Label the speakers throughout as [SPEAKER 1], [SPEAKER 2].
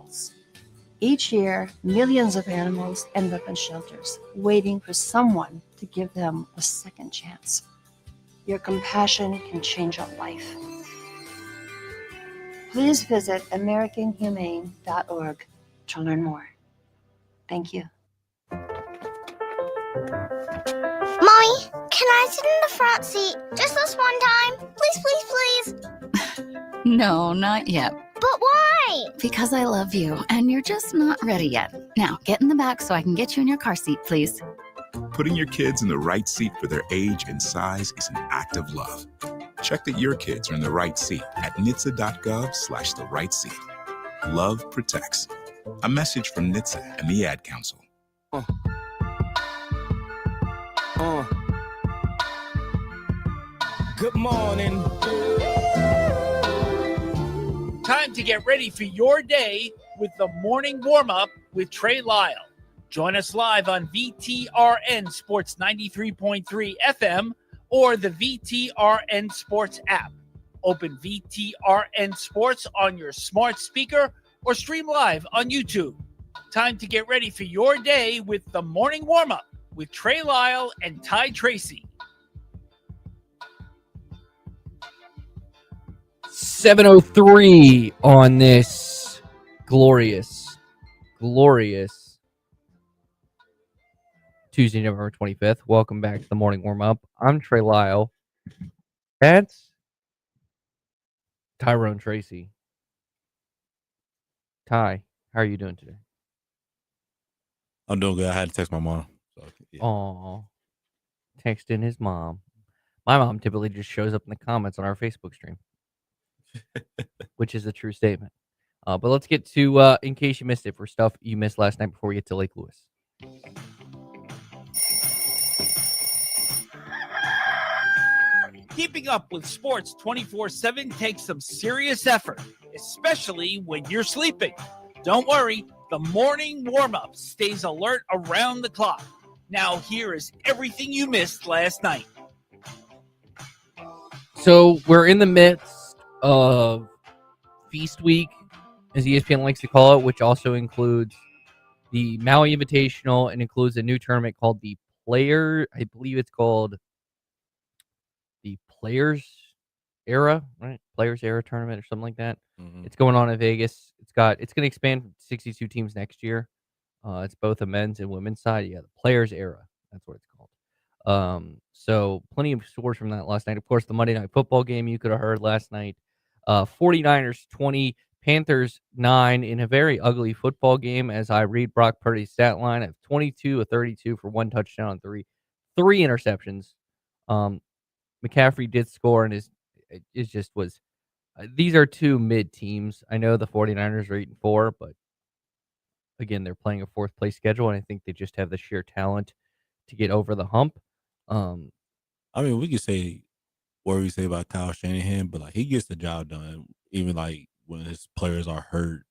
[SPEAKER 1] animals. Each year, millions of animals end up in shelters, waiting for someone to give them a second chance. Your compassion can change a life. Please visit AmericanHumane.org to learn more. Thank you.
[SPEAKER 2] Mommy, can I sit in the front seat just this one time? Please, please, please.
[SPEAKER 3] No, not yet.
[SPEAKER 2] But why?
[SPEAKER 3] Because I love you, and you're just not ready yet. Now, get in the back so I can get you in your car seat, please.
[SPEAKER 4] Putting your kids in the right seat for their age and size is an act of love. Check that your kids are in the right seat at NHTSA.gov/the right seat. Love protects. A message from NHTSA and the Ad Council.
[SPEAKER 5] Good morning.
[SPEAKER 6] Time to get ready for your day with the morning warm-up with Trey Lyle. Join us live on VTRN Sports 93.3 FM or the VTRN Sports app. Open VTRN Sports on your smart speaker or stream live on YouTube. Time to get ready for your day with the morning warm-up with Trey Lyle and Ty Tracy.
[SPEAKER 7] 7:03 on this glorious Tuesday, November 25th. Welcome back to the morning warm-up. I'm Trey Lyle. That's Tyrone Tracy. Ty, how are you doing today?
[SPEAKER 8] I'm doing good. I had to text my mom. So, yeah.
[SPEAKER 7] Aw, texting his mom. My mom typically just shows up in the comments on our Facebook stream, which is a true statement. But let's get to, in case you missed it, for stuff you missed last night before we get to Lake Lewis.
[SPEAKER 6] Keeping up with sports 24/7 takes some serious effort, especially when you're sleeping. Don't worry, the morning warm-up stays alert around the clock. Now here is everything you missed last night.
[SPEAKER 7] So we're in the midst of Feast Week, as ESPN likes to call it, which also includes the Maui Invitational and includes a new tournament called the I believe it's called the Players Era, right? Players Era tournament or something like that.
[SPEAKER 8] Mm-hmm.
[SPEAKER 7] It's going on in Vegas. It's going to expand from 62 teams next year. It's both a men's and women's side. Yeah, the Players Era. That's what it's called. So plenty of scores from that last night. Of course, the Monday Night Football game you could have heard last night. 49ers 20, Panthers 9 in a very ugly football game as I read Brock Purdy's stat line of 22 of 32 for one touchdown and three interceptions. McCaffrey did score and it just was these are two mid teams. I know the 49ers are 8-4, but again, they're playing a fourth place schedule and I think they just have the sheer talent to get over the hump.
[SPEAKER 8] I mean, we could say what we say about Kyle Shanahan, but like he gets the job done, even like when his players are hurt.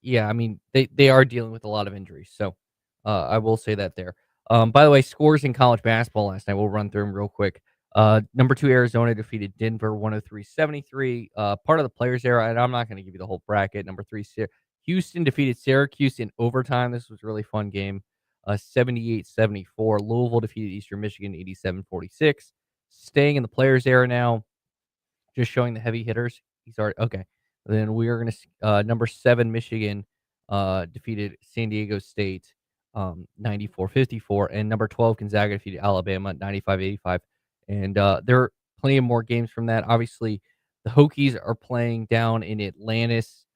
[SPEAKER 7] Yeah, I mean they are dealing with a lot of injuries, so I will say that there. By the way, scores in college basketball last night. We'll run through them real quick. Number 2 Arizona defeated Denver 103-73. Part of the Players Era, and I'm not going to give you the whole bracket. Number 3 Houston defeated Syracuse in overtime. This was a really fun game. 78-74. Louisville defeated Eastern Michigan 87-46. Staying in the Players Era now, just showing the heavy hitters. He's already okay. Then we are going to number 7 Michigan defeated San Diego State 94-54, and number 12 Gonzaga defeated Alabama 95-85. And there are plenty of more games from that. Obviously, the Hokies are playing down in Atlantis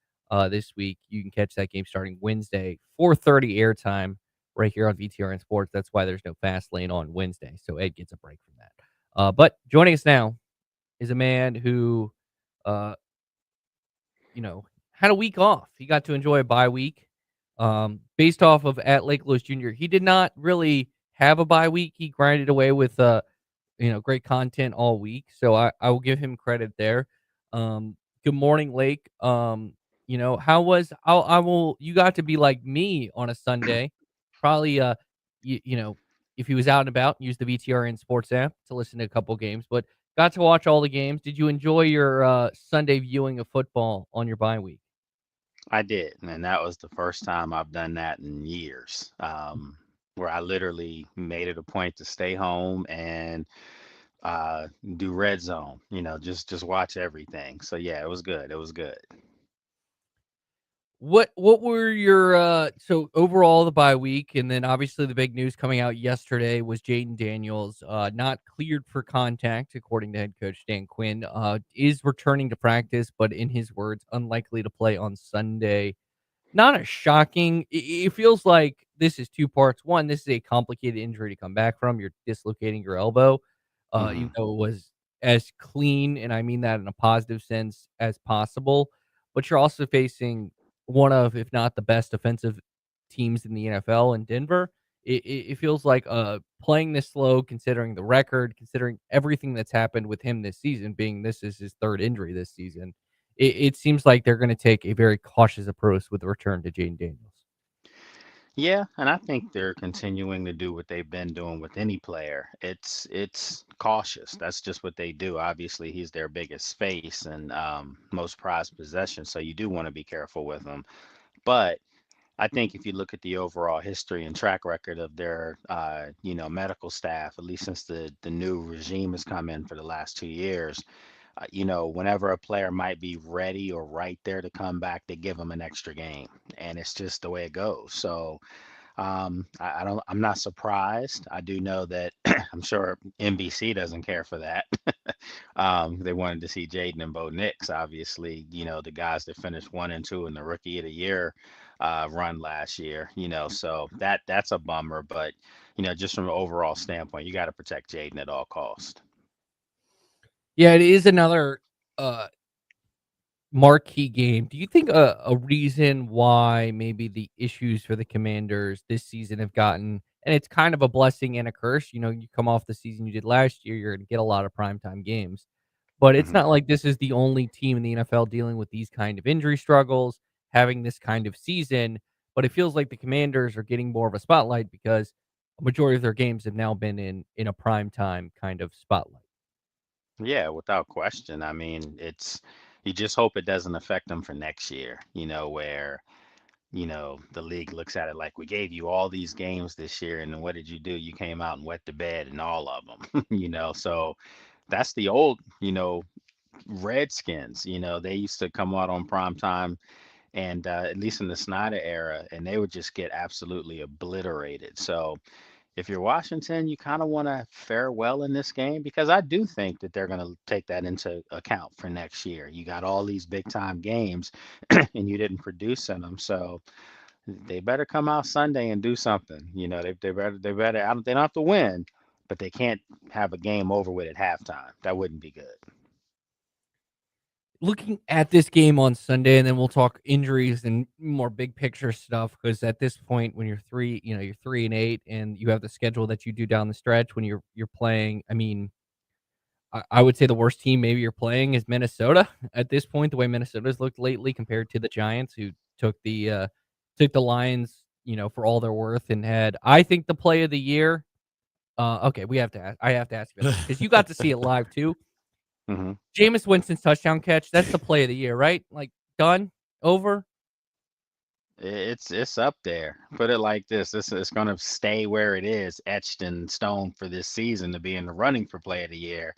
[SPEAKER 7] this week. You can catch that game starting Wednesday, 4:30 airtime right here on VTRN Sports. That's why there's no fast lane on Wednesday, so Ed gets a break from that. But joining us now is a man who, had a week off. He got to enjoy a bye week. Based off of at Lake Lewis Jr., he did not really have a bye week. He grinded away with great content all week. So I will give him credit there. Good morning, Lake. How was you got to be like me on a Sunday. Probably if he was out and about, use the VTRN Sports app to listen to a couple games, but got to watch all the games. Did you enjoy your Sunday viewing of football on your bye week?
[SPEAKER 5] I did, and that was the first time I've done that in years. Where I literally made it a point to stay home and uh, do red zone. Just watch everything. So yeah, it was good. It was good.
[SPEAKER 7] What were your so overall the bye week, and then obviously the big news coming out yesterday was Jaden Daniels not cleared for contact according to head coach Dan Quinn, is returning to practice, but in his words, unlikely to play on Sunday. Not a shocking. It feels like this is two parts. One, this is a complicated injury to come back from. You're dislocating your elbow, even
[SPEAKER 5] Hmm.
[SPEAKER 7] though it was as clean, and I mean that in a positive sense, as possible. But you're also facing one of, if not the best offensive teams in the NFL in Denver. It feels like playing this slow, considering the record, considering everything that's happened with him this season, being this is his third injury this season. It seems like they're gonna take a very cautious approach with the return to Jaden Daniels.
[SPEAKER 5] Yeah, and I think they're continuing to do what they've been doing with any player. It's cautious. That's just what they do. Obviously, he's their biggest face and most prized possession, so you do want to be careful with him. But I think if you look at the overall history and track record of their, medical staff, at least since the new regime has come in for the last 2 years, whenever a player might be ready or right there to come back, they give them an extra game, and it's just the way it goes. So I don't. I'm not surprised. I do know that I'm sure NBC doesn't care for that. They wanted to see Jaden and Bo Nix, obviously, the guys that finished 1 and 2 in the Rookie of the Year run last year. So that's a bummer. But just from an overall standpoint, you got to protect Jaden at all cost.
[SPEAKER 7] Yeah, it is another, uh, marquee game. Do you think a reason why maybe the issues for the Commanders this season have gotten, and it's kind of a blessing and a curse, you come off the season you did last year, you're gonna get a lot of primetime games. But it's
[SPEAKER 5] Hmm.
[SPEAKER 7] not like this is the only team in the NFL dealing with these kind of injury struggles, having this kind of season, but it feels like the Commanders are getting more of a spotlight because a majority of their games have now been in a primetime kind of spotlight.
[SPEAKER 5] Yeah, without question. I mean, you just hope it doesn't affect them for next year. Where the league looks at it like we gave you all these games this year, and then what did you do? You came out and wet the bed in all of them, So that's the old, Redskins. They used to come out on prime time, and at least in the Snyder era, and they would just get absolutely obliterated. So if you're Washington, you kind of want to fare well in this game because I do think that they're going to take that into account for next year. You got all these big time games, and you didn't produce in them, so they better come out Sunday and do something. They better. They don't have to win, but they can't have a game over with at halftime. That wouldn't be good.
[SPEAKER 7] Looking at this game on Sunday, and then we'll talk injuries and more big picture stuff. Because at this point, when you're 3-8, and you have the schedule that you do down the stretch when you're playing. I mean, I would say the worst team maybe you're playing is Minnesota at this point. The way Minnesota's looked lately compared to the Giants, who took the Lions, for all they're worth, and had I think the play of the year. Okay, I have to ask you about this because you got to see it live too.
[SPEAKER 5] Hmm.
[SPEAKER 7] Jameis Winston's touchdown catch, that's the play of the year, right? Like, done? Over?
[SPEAKER 5] It's up there. Put it like this: it's going to stay where it is, etched in stone for this season to be in the running for Play of the Year.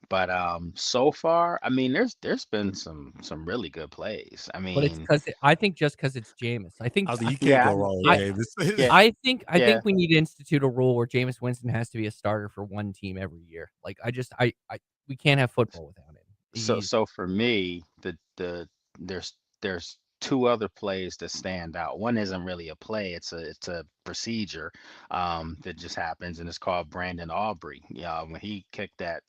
[SPEAKER 5] But so far, I mean, there's been some really good plays. I
[SPEAKER 7] But it's
[SPEAKER 5] mean,
[SPEAKER 7] 'cause I think just 'cause it's Jameis.
[SPEAKER 8] I was like,
[SPEAKER 7] I
[SPEAKER 8] you can't
[SPEAKER 5] yeah,
[SPEAKER 8] go wrong with
[SPEAKER 7] I
[SPEAKER 5] yeah,
[SPEAKER 8] James.
[SPEAKER 5] yeah,
[SPEAKER 7] I
[SPEAKER 5] yeah.
[SPEAKER 7] think we need to institute a rule where Jameis Winston has to be a starter for one team every year. Like, I we can't have football without him.
[SPEAKER 5] So
[SPEAKER 7] He's
[SPEAKER 5] so for me, there's two other plays that stand out. One isn't really a play; it's a procedure that just happens, and it's called Brandon Aubrey. Yeah, when he kicked that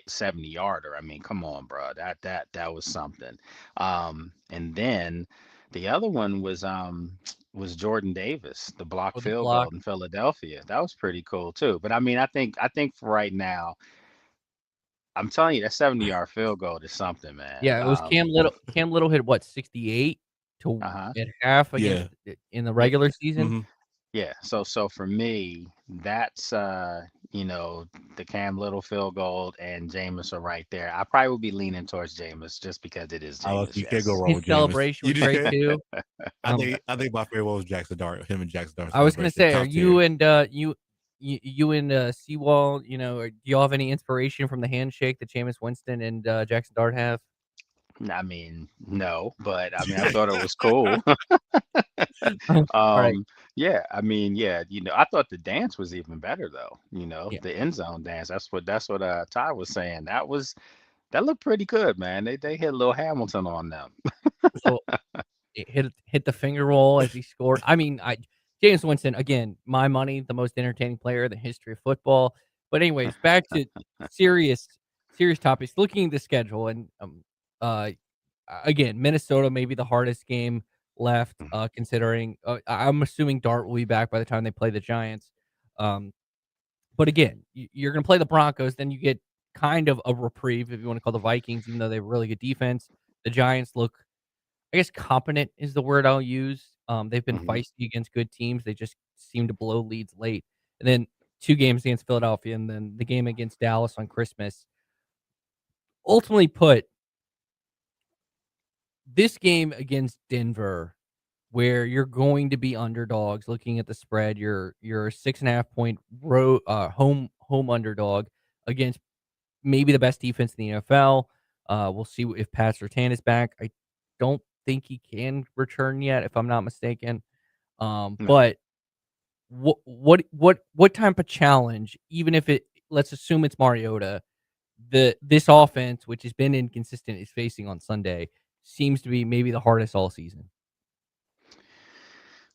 [SPEAKER 5] 70-yarder. I mean, come on, bro, that was something. And then the other one was Jordan Davis, the block
[SPEAKER 7] with the
[SPEAKER 5] field
[SPEAKER 7] block.
[SPEAKER 5] goal in Philadelphia. That was pretty cool too. But I mean, I think for right now, I'm telling you, that 70-yard field goal is something, man.
[SPEAKER 7] Yeah, it was Cam Little. Cam Little hit what, 68 to
[SPEAKER 5] Uh-huh.
[SPEAKER 7] at half
[SPEAKER 8] Yeah.
[SPEAKER 7] against in the
[SPEAKER 5] Yeah,
[SPEAKER 7] regular season?
[SPEAKER 8] Hmm.
[SPEAKER 5] Yeah, so for me, that's you know, the Cam Little field goal and Jameis are right there. I probably would be leaning towards Jameis just because it is
[SPEAKER 8] I love
[SPEAKER 5] Jameis,
[SPEAKER 8] you can't go
[SPEAKER 5] yes.
[SPEAKER 8] wrong
[SPEAKER 7] His
[SPEAKER 8] with Jameis.
[SPEAKER 7] celebration
[SPEAKER 8] You
[SPEAKER 7] was great
[SPEAKER 8] did.
[SPEAKER 7] too.
[SPEAKER 8] I
[SPEAKER 7] Um,
[SPEAKER 8] think I think my favorite one was Jackson Dart. Him and Jackson Dart
[SPEAKER 7] I was gonna
[SPEAKER 8] celebration,
[SPEAKER 7] say, are
[SPEAKER 8] top tier.
[SPEAKER 7] you and you and Seawall, do y'all have any inspiration from the handshake that Jameis Winston and Jackson Dart have?
[SPEAKER 5] I mean, no, but I mean, I thought it was cool.
[SPEAKER 7] All right,
[SPEAKER 5] Um, yeah, I mean, yeah, I thought the dance was even better though,
[SPEAKER 7] yeah.
[SPEAKER 5] the end zone dance. That's what Ty was saying. That looked pretty good, man. They hit a little Hamilton on them.
[SPEAKER 7] So it hit the finger roll as he scored. I mean, I James Winston again, my money, the most entertaining player in the history of football. But anyways, back to serious serious topics. Looking at the schedule and uh again, Minnesota may be the hardest game left, considering I'm assuming Dart will be back by the time they play the Giants. Um, but again, you're going to play the Broncos, then you get kind of a reprieve if you want to call the Vikings, even though they have really good defense. The Giants look, I guess, competent is the word I'll use. They've been
[SPEAKER 5] Hmm.
[SPEAKER 7] feisty against good teams. They just seem to blow leads late. And then 2 games against Philadelphia, and then the game against Dallas on Christmas. Ultimately, put this game against Denver where you're going to be underdogs looking at the spread. You're a 6.5 point home underdog against maybe the best defense in the NFL. We'll see if Pat Surtain is back. I don't think he can return yet, if I'm not mistaken.
[SPEAKER 5] No.
[SPEAKER 7] But what type of challenge, even if it let's assume it's Mariota, this offense, which has been inconsistent, is facing on Sunday, seems to be maybe the hardest all season.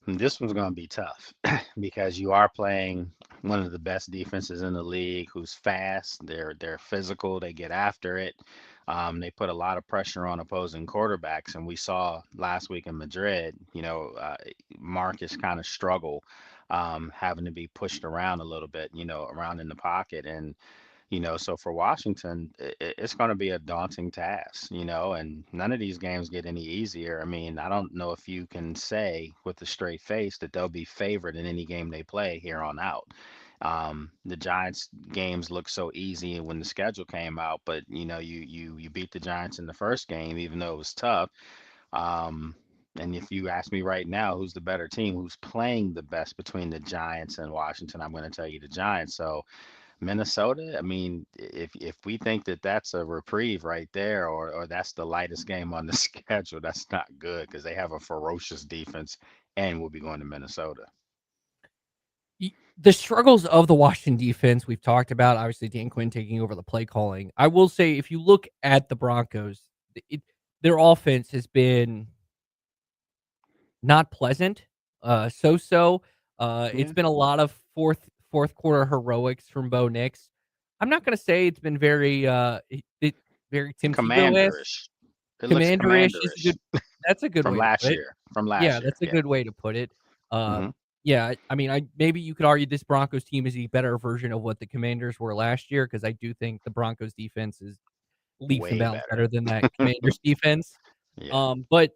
[SPEAKER 5] This one's going to be tough because you are playing one of the best defenses in the league, who's fast. They're physical. They get after it. They put a lot of pressure on opposing quarterbacks, and we saw last week in Madrid. Marcus kind of struggle, having to be pushed around a little bit. Around in the pocket, and so for Washington, it's going to be a daunting task, and none of these games get any easier. I mean, I don't know if you can say with a straight face that they'll be favored in any game they play here on out. The Giants games look so easy when the schedule came out, but you beat the Giants in the first game, even though it was tough. Um, and if you ask me right now, who's the better team, who's playing the best between the Giants and Washington, I'm going to tell you the Giants. So Minnesota, I mean, if we think that that's a reprieve right there, or that's the lightest game on the schedule, that's not good because they have a ferocious defense, and we'll be going to Minnesota.
[SPEAKER 7] The struggles of the Washington defense we've talked about. Obviously, Dan Quinn taking over the play calling. I will say, if you look at the Broncos, it, their offense has been not pleasant. So. It's
[SPEAKER 5] Yeah,
[SPEAKER 7] been a lot of fourth quarter heroics from Bo Nix. I'm not going to say it's been very Tim Tebow esque.
[SPEAKER 5] commanderish. It looks
[SPEAKER 7] Commander-ish is a
[SPEAKER 5] commanderish
[SPEAKER 7] good that's a good
[SPEAKER 5] from
[SPEAKER 7] way to
[SPEAKER 5] last
[SPEAKER 7] put it.
[SPEAKER 5] year. From
[SPEAKER 7] Yeah,
[SPEAKER 5] last year,
[SPEAKER 7] that's a
[SPEAKER 5] yeah.
[SPEAKER 7] good way to put it. Uh,
[SPEAKER 5] Hmm.
[SPEAKER 7] yeah, I mean, I maybe you could argue this Broncos team is a better version of what the Commanders were last year because I do think the Broncos defense is leaps and
[SPEAKER 5] Way
[SPEAKER 7] bounds
[SPEAKER 5] better.
[SPEAKER 7] better than that Commanders defense.
[SPEAKER 5] Yeah.
[SPEAKER 7] But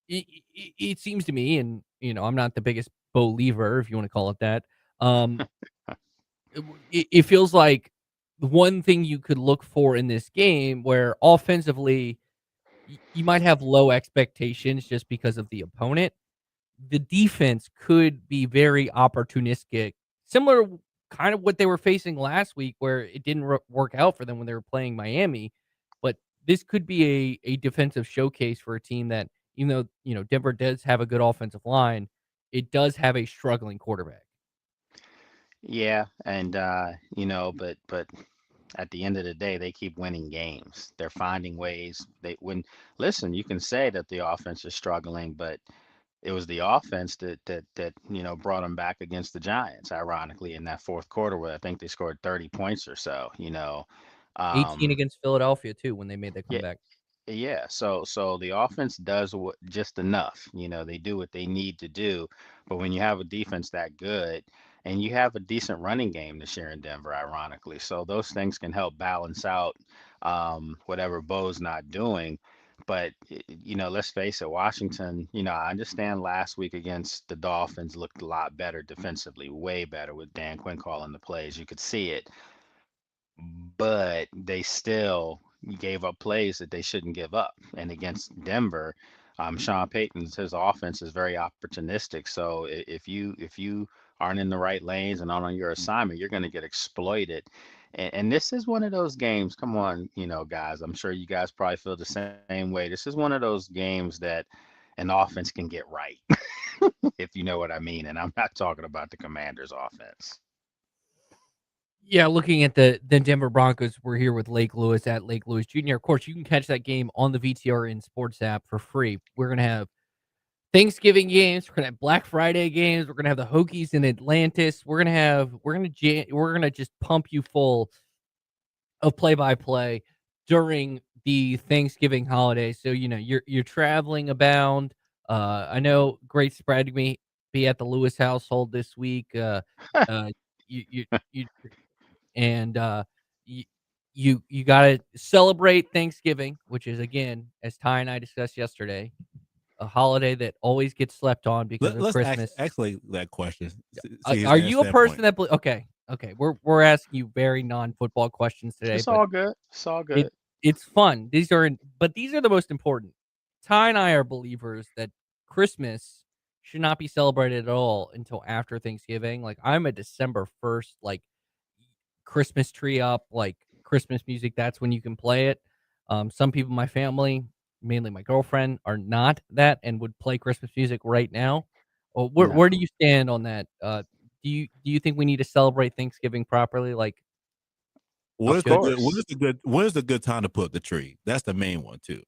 [SPEAKER 7] it seems to me, and I'm not the biggest believer, if you want to call it that. Um, it feels like the one thing you could look for in this game where offensively you might have low expectations just because of the opponent. The defense could be very opportunistic, similar kind of what they were facing last week, where it didn't work out for them when they were playing Miami. But this could be a defensive showcase for a team that, even though Denver does have a good offensive line, it does have a struggling quarterback.
[SPEAKER 5] Yeah, and but at the end of the day, they keep winning games. They're finding ways. Listen, you can say that the offense is struggling, but it was the offense that brought them back against the Giants, ironically, in that fourth quarter where I think they scored 30 points or so.
[SPEAKER 7] 18
[SPEAKER 5] Um,
[SPEAKER 7] against Philadelphia too when they made that
[SPEAKER 5] yeah,
[SPEAKER 7] comeback.
[SPEAKER 5] yeah, so the offense does just enough. They do what they need to do. But when you have a defense that good and you have a decent running game this year in Denver, ironically, so those things can help balance out whatever Bo's not doing. But let's face it, Washington. I understand last week against the Dolphins looked a lot better defensively, way better with Dan Quinn calling the plays. You could see it, but they still gave up plays that they shouldn't give up. And against Denver, Sean Payton's his offense is very opportunistic. So if you aren't in the right lanes and aren't on your assignment, you're going to get exploited. And this is one of those games. Come on, guys. I'm sure you guys probably feel the same way. This is one of those games that an offense can get right, if you know what I mean. And I'm not talking about the Commanders' offense.
[SPEAKER 7] Yeah, looking at the Denver Broncos, we're here with Lake Lewis at Lake Lewis Jr. Of course, you can catch that game on the VTRN Sports app for free. We're gonna have Thanksgiving games. We're gonna have Black Friday games. We're gonna have the Hokies in Atlantis. We're gonna just pump you full of play-by-play during the Thanksgiving holiday. So you're traveling abound. I know great spread to be at the Lewis household this week. Uh, you and you you got to celebrate Thanksgiving, which is, again, as Ty and I discussed yesterday, a holiday that always gets slept on because of
[SPEAKER 8] Let's
[SPEAKER 7] Christmas.
[SPEAKER 8] actually that question. See
[SPEAKER 7] Are you a person that okay? We're asking you very non-football questions today,
[SPEAKER 5] It's
[SPEAKER 7] but
[SPEAKER 5] all good. It's all good.
[SPEAKER 7] it's fun. These are the most important. Ty and I are believers that Christmas should not be celebrated at all until after Thanksgiving. Like, I'm a December 1st, like, Christmas tree up, like Christmas music. That's when you can play it. Some people in my family, mainly my girlfriend, are not that and would play Christmas music right now. Where do
[SPEAKER 5] No,
[SPEAKER 7] you stand on that? Do you think we need to celebrate Thanksgiving properly? Like,
[SPEAKER 8] When
[SPEAKER 5] of
[SPEAKER 8] is the
[SPEAKER 7] good.
[SPEAKER 8] good?
[SPEAKER 5] course.
[SPEAKER 8] When is the good time to put the tree? That's the main one too.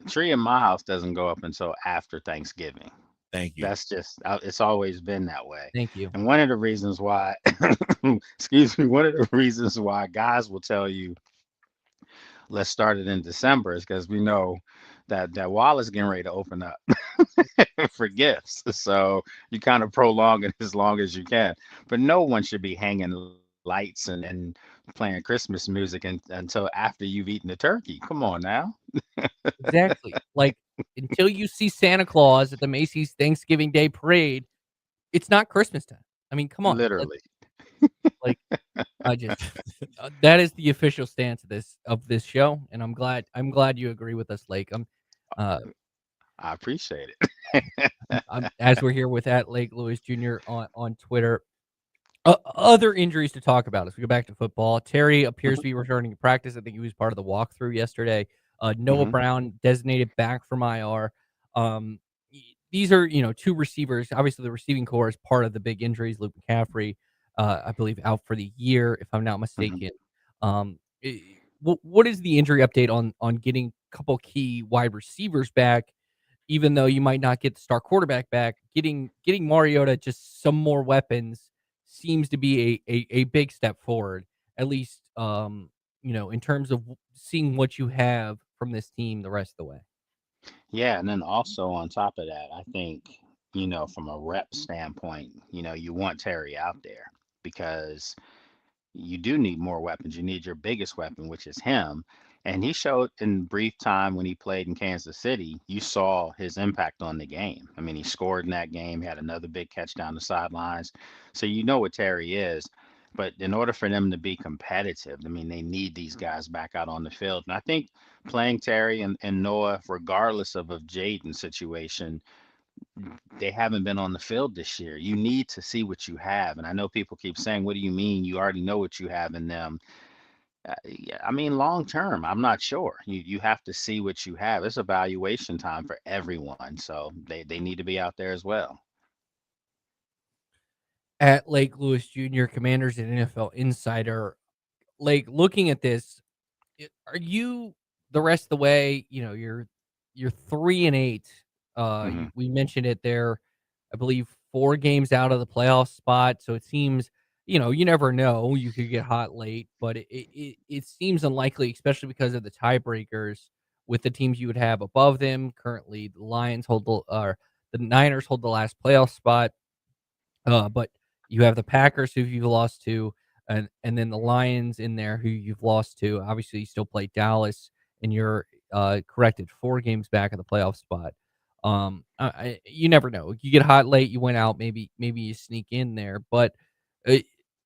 [SPEAKER 5] Tree in my house doesn't go up until after Thanksgiving.
[SPEAKER 8] Thank you.
[SPEAKER 5] That's just, it's always been that way.
[SPEAKER 7] Thank you.
[SPEAKER 5] And one of the reasons why, excuse me, one of the reasons why guys will tell you, let's start it in December is because we know that wallet's getting ready to open up for gifts. So you kind of prolong it as long as you can. But no one should be hanging lights and playing Christmas music until after you've eaten the turkey. Come on now.
[SPEAKER 7] Exactly. Like, until you see Santa Claus at the Macy's Thanksgiving Day Parade, it's not Christmas time. I mean, come on.
[SPEAKER 5] Literally.
[SPEAKER 7] Like, I just that is the official stance of this show, and I'm glad you agree with us, Lake. Uh,
[SPEAKER 5] I appreciate
[SPEAKER 7] as we're here with at Lake Lewis Jr. on Twitter. Other injuries to talk about as we go back to football. Terry appears to be returning to practice. I think he was part of the walkthrough yesterday. Noah
[SPEAKER 5] it.
[SPEAKER 7] Brown designated back from IR. These are two receivers. Obviously, the receiving core is part of the big injuries. Luke McCaffrey, I believe, out for the year, if I'm not
[SPEAKER 5] Hmm.
[SPEAKER 7] mistaken. What is the injury update on getting a couple key wide receivers back? Even though you might not get the star quarterback back, getting Mariota just some more weapons seems to be a big step forward, at least in terms of seeing what you have from this team the rest of the way.
[SPEAKER 5] Yeah, and then also on top of that, I think, from a rep standpoint, you want Terry out there because you do need more weapons. You need your biggest weapon, which is him. And he showed in brief time when he played in Kansas City, you saw his impact on the game. I mean, he scored in that game, had another big catch down the sidelines. So you know what Terry is. But in order for them to be competitive, I mean, they need these guys back out on the field. And I think playing Terry and Noah, regardless of Jaden's situation, they haven't been on the field this year. You need to see what you have. And I know people keep saying, what do you mean? You already know what you have in them. Yeah, I mean, long term, I'm not sure. You have to see what you have. It's evaluation time for everyone. So they need to be out there as well.
[SPEAKER 7] At Lake Lewis Jr., Commanders and NFL Insider. Lake, looking at this, are you the rest of the way? You're 3-8.
[SPEAKER 5] Hmm.
[SPEAKER 7] We mentioned it there. I believe 4 games out of the playoff spot. So it seems, you never know. You could get hot late, but it seems unlikely, especially because of the tiebreakers with the teams you would have above them. Currently, the Niners hold the last playoff spot. But you have the Packers who you've lost to, and then the Lions in there who you've lost to. Obviously, you still play Dallas in your corrected 4 games back of the playoff spot. You never know. You get hot late, you went out, maybe you sneak in there. But uh,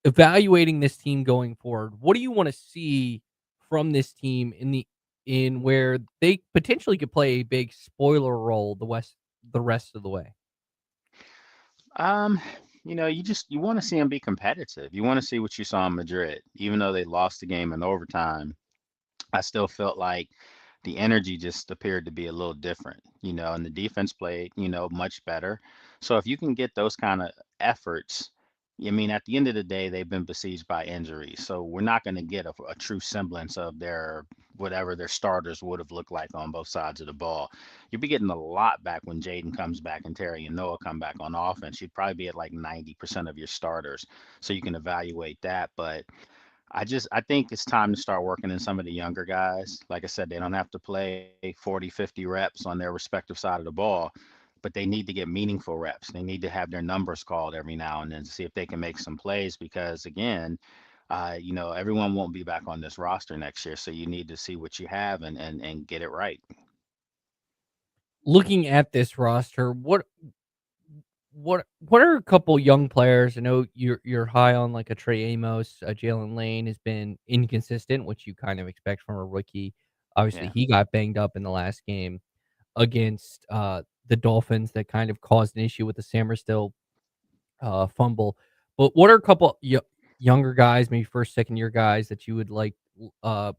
[SPEAKER 7] evaluating this team going forward, what do you want to see from this team in where they potentially could play a big spoiler role the rest of the way?
[SPEAKER 5] Um, you want to see them be competitive. You want to see what you saw in Madrid, even though they lost the game in overtime. I still felt like the energy just appeared to be a little different, and the defense played, much better. So if you can get those kind of efforts, I mean, at the end of the day, they've been besieged by injuries. So we're not going to get a true semblance of their whatever their starters would have looked like on both sides of the ball. You'll be getting a lot back when Jaden comes back and Terry and Noah come back on offense. You'd probably be at like 90% of your starters. So you can evaluate that. But I think it's time to start working in some of the younger guys. Like I said, they don't have to play 40, 50 reps on their respective side of the ball, but they need to get meaningful reps. They need to have their numbers called every now and then to see if they can make some plays because again, everyone won't be back on this roster next year. So you need to see what you have and get it right.
[SPEAKER 7] Looking at this roster, what are a couple young players? I know you're high on like a Trey Amos, Jalen Lane has been inconsistent, which you kind of expect from a rookie. Obviously,
[SPEAKER 5] Yeah.
[SPEAKER 7] he got banged up in the last game against the Dolphins that kind of caused an issue with the Sammerstill fumble. But what are a couple younger guys, maybe first, second year guys that you would like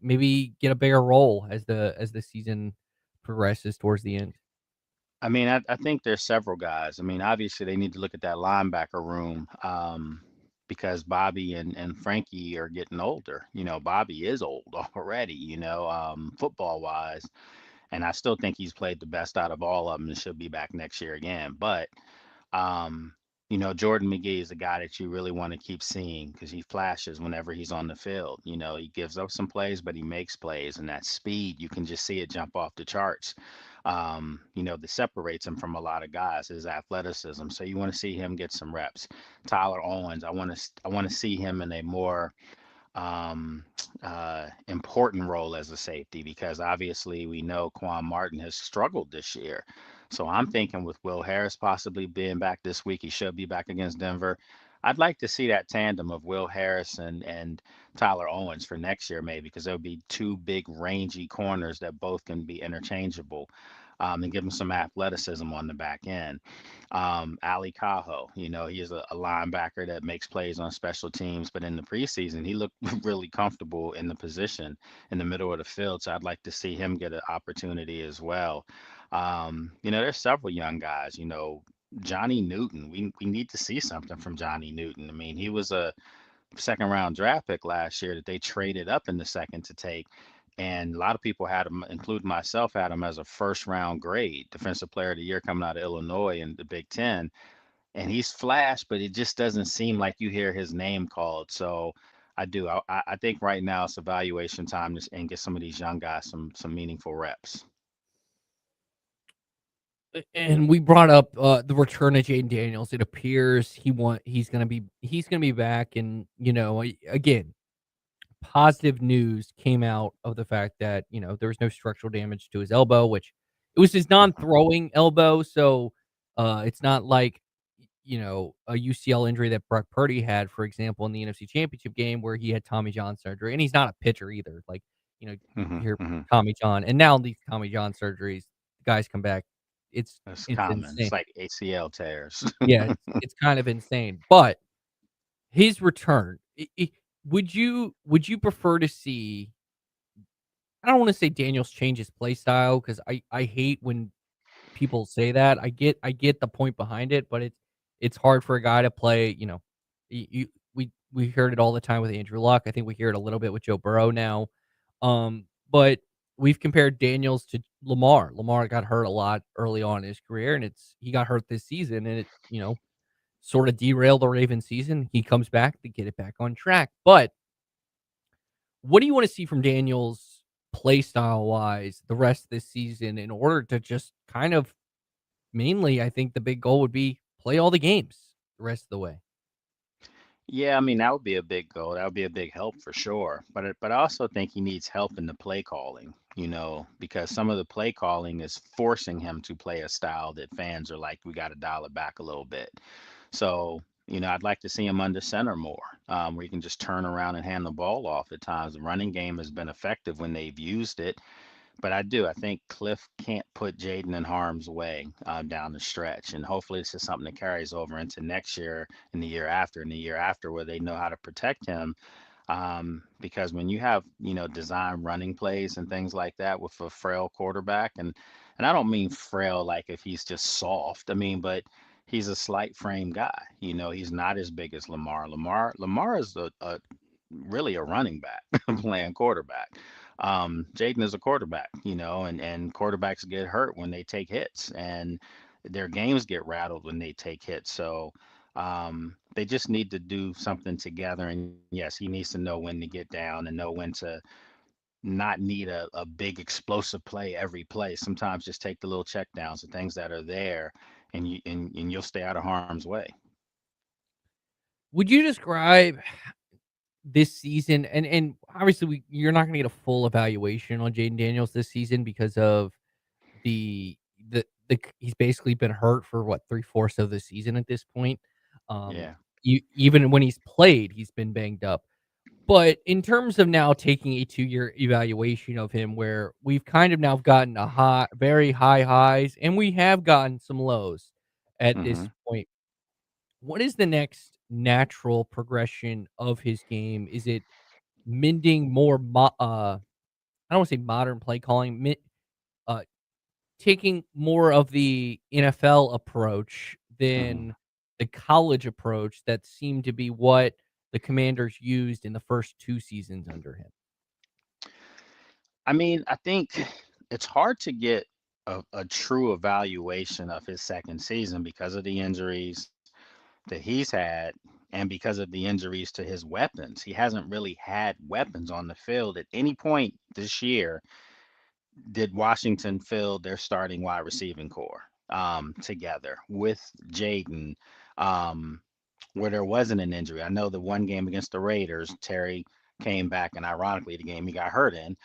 [SPEAKER 7] maybe get a bigger role as the season progresses towards the end?
[SPEAKER 5] I mean, I think there's several guys. I mean, obviously they need to look at that linebacker room because Bobby and Frankie are getting older. Bobby is old already, football wise. And I still think he's played the best out of all of them and should be back next year again. But um, Jordan McGee is a guy that you really want to keep seeing because he flashes whenever he's on the field. He gives up some plays, but he makes plays, and that speed, you can just see it jump off the charts. That separates him from a lot of guys, his athleticism. So you want to see him get some reps. Tyler Owens, I want to see him in a more um, important role as a safety because obviously we know Quan Martin has struggled this year. So I'm thinking with Will Harris possibly being back this week, he should be back against Denver. I'd like to see that tandem of Will Harris and Tyler Owens for next year, maybe, because there'll be two big rangy corners that both can be interchangeable and give them some athleticism on the back end. Ali Cajo, he is a linebacker that makes plays on special teams, but in the preseason, he looked really comfortable in the position in the middle of the field. So I'd like to see him get an opportunity as well. There's several young guys, Johnny Newton. We need to see something from Johnny Newton. I mean, he was a second round draft pick last year that they traded up in the second to take. And a lot of people had him, including myself, had him as a first round grade, defensive player of the year coming out of Illinois in the Big Ten. And he's flashed, but it just doesn't seem like you hear his name called. So I do. I think right now it's evaluation time and get some of these young guys some meaningful reps.
[SPEAKER 7] And we brought up the return of Jaden Daniels. It appears he's gonna be back, and again, positive news came out of the fact that, there was no structural damage to his elbow, which it was his non-throwing elbow, so, it's not like, a UCL injury that Brock Purdy had, for example, in the NFC Championship game where he had Tommy John surgery, and he's not a pitcher either, like, you
[SPEAKER 5] Hmm.
[SPEAKER 7] hear
[SPEAKER 5] Hmm.
[SPEAKER 7] Tommy John, and now these Tommy John surgeries, guys come back, it's
[SPEAKER 5] That's
[SPEAKER 7] it's
[SPEAKER 5] common.
[SPEAKER 7] insane.
[SPEAKER 5] It's like ACL tears.
[SPEAKER 7] Yeah, it's kind of insane, but his return, would you prefer to see I don't wanna say Daniels change his play style because I hate when people say that. I get the point behind it, but it's hard for a guy to play, you we heard it all the time with Andrew Luck. I think we hear it a little bit with Joe Burrow now. But we've compared Daniels to Lamar. Lamar got hurt a lot early on in his career, and he got hurt this season, and sort of derailed the Ravens season. He comes back to get it back on track. But what do you want to see from Daniels play style wise the rest of this season in order to just kind of mainly, I think the big goal would be play all the games the rest of the way.
[SPEAKER 5] Yeah, I mean that would be a big goal. That would be a big help for sure. But I also think he needs help in the play calling. because some of the play calling is forcing him to play a style that fans are like, we got to dial it back a little bit. So, I'd like to see him under center more, where he can just turn around and hand the ball off at times. The running game has been effective when they've used it, but I think Cliff can't put Jaden in harm's way down the stretch. And hopefully this is something that carries over into next year and the year after, where they know how to protect him. Because when you have, design running plays and things like that with a frail quarterback, and I don't mean frail like if he's just soft. I mean, but he's a slight frame guy. He's not as big as Lamar. Lamar is really a running back playing quarterback. Jaden is a quarterback, and quarterbacks get hurt when they take hits, and their games get rattled when they take hits. So they just need to do something together. And yes, he needs to know when to get down and know when to not need a big explosive play every play. Sometimes just take the little check downs, the things that are there, and you'll stay out of harm's way.
[SPEAKER 7] Would you describe this season, and obviously you're not going to get a full evaluation on Jaden Daniels this season because of the he's basically been hurt for what 3/4 of the season at this point.
[SPEAKER 5] Yeah.
[SPEAKER 7] Even when he's played, he's been banged up. But in terms of now taking a 2-year evaluation of him, where we've kind of now gotten very high highs, and we have gotten some lows at this
[SPEAKER 5] hmm
[SPEAKER 7] point, what is the next natural progression of his game? Is it mending more I don't want to say modern play calling, uh, taking more of the NFL approach
[SPEAKER 5] hmm
[SPEAKER 7] than the college approach that seemed to be what the Commanders used in the first 2 seasons under him?
[SPEAKER 5] I mean, I think it's hard to get a true evaluation of his second season because of the injuries that he's had and because of the injuries to his weapons. He hasn't really had weapons on the field at any point this year. Did Washington field their starting wide receiving core together with Jaden, um, where there wasn't an injury? I know the one game against the Raiders, Terry came back, and ironically, the game he got hurt in.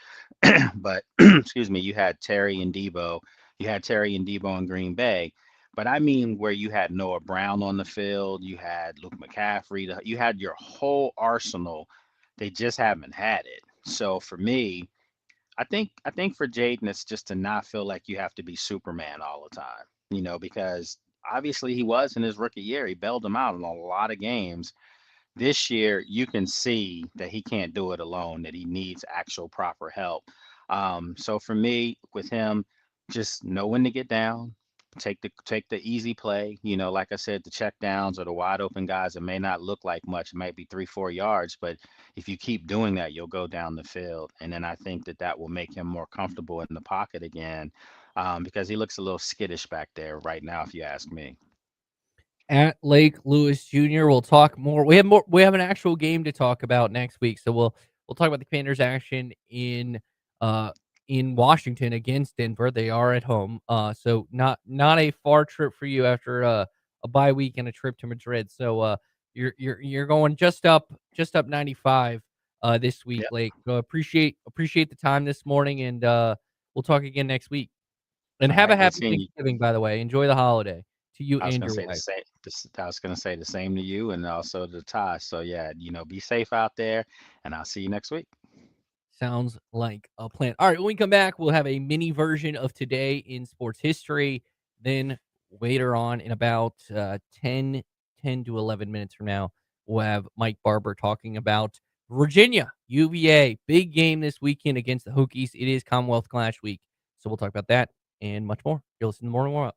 [SPEAKER 5] But excuse me, you had Terry and Debo. You had Terry and Debo in Green Bay. But I mean, where you had Noah Brown on the field, you had Luke McCaffrey, you had your whole arsenal. They just haven't had it. So for me, I think for Jaden, it's just to not feel like you have to be Superman all the time, because obviously he was in his rookie year. He bailed him out in a lot of games. This year, you can see that he can't do it alone, that he needs actual proper help. So for me, with him, just know when to get down, take the easy play. Like I said, the check downs or the wide open guys, it may not look like much, it might be 3-4 yards, but if you keep doing that, you'll go down the field. And then I think that will make him more comfortable in the pocket again, because he looks a little skittish back there right now, if you ask me.
[SPEAKER 7] At Lake Lewis Jr. We'll talk more. We have more. We have an actual game to talk about next week, so we'll talk about the Commanders' action in Washington against Denver. They are at home, so not a far trip for you after a bye week and a trip to Madrid. So you're going just up 95 this week,
[SPEAKER 5] Yep.
[SPEAKER 7] Lake. So appreciate the time this morning, and we'll talk again next week. And
[SPEAKER 5] All
[SPEAKER 7] have a
[SPEAKER 5] right, good
[SPEAKER 7] happy
[SPEAKER 5] seeing you.
[SPEAKER 7] Thanksgiving, by the way. Enjoy the holiday to you
[SPEAKER 5] I was
[SPEAKER 7] and
[SPEAKER 5] gonna
[SPEAKER 7] your
[SPEAKER 5] say the
[SPEAKER 7] wife.
[SPEAKER 5] same. I was gonna say the same to you, and also to Ty. So yeah, be safe out there, and I'll see you next week.
[SPEAKER 7] Sounds like a plan. All right, when we come back, we'll have a mini version of today in sports history. Then later on, in about 10 to 11 minutes from now, we'll have Mike Barber talking about Virginia, UVA. Big game this weekend against the Hokies. It is Commonwealth Clash week. So we'll talk about that and much more. You're listening to the Morning Warm Up.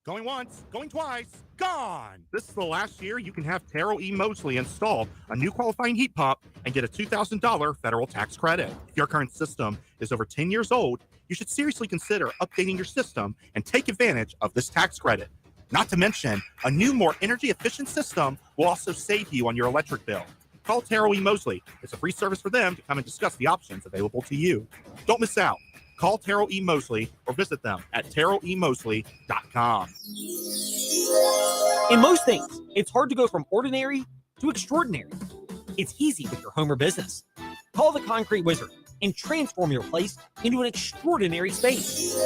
[SPEAKER 9] Going once, going twice, gone! This is the last year you can have Terrell E. Mosley install a new qualifying heat pump and get a $2,000 federal tax credit. If your current system is over 10 years old, you should seriously consider updating your system and take advantage of this tax credit. Not to mention, a new, more energy-efficient system will also save you on your electric bill. Call Terrell E. Mosley. It's a free service for them to come and discuss the options available to you. Don't miss out. Call Terrell E. Mosley or visit them at terrellemosley.com.
[SPEAKER 10] In most things, it's hard to go from ordinary to extraordinary. It's easy with your home or business. Call the Concrete Wizard. and transform your place into an extraordinary space.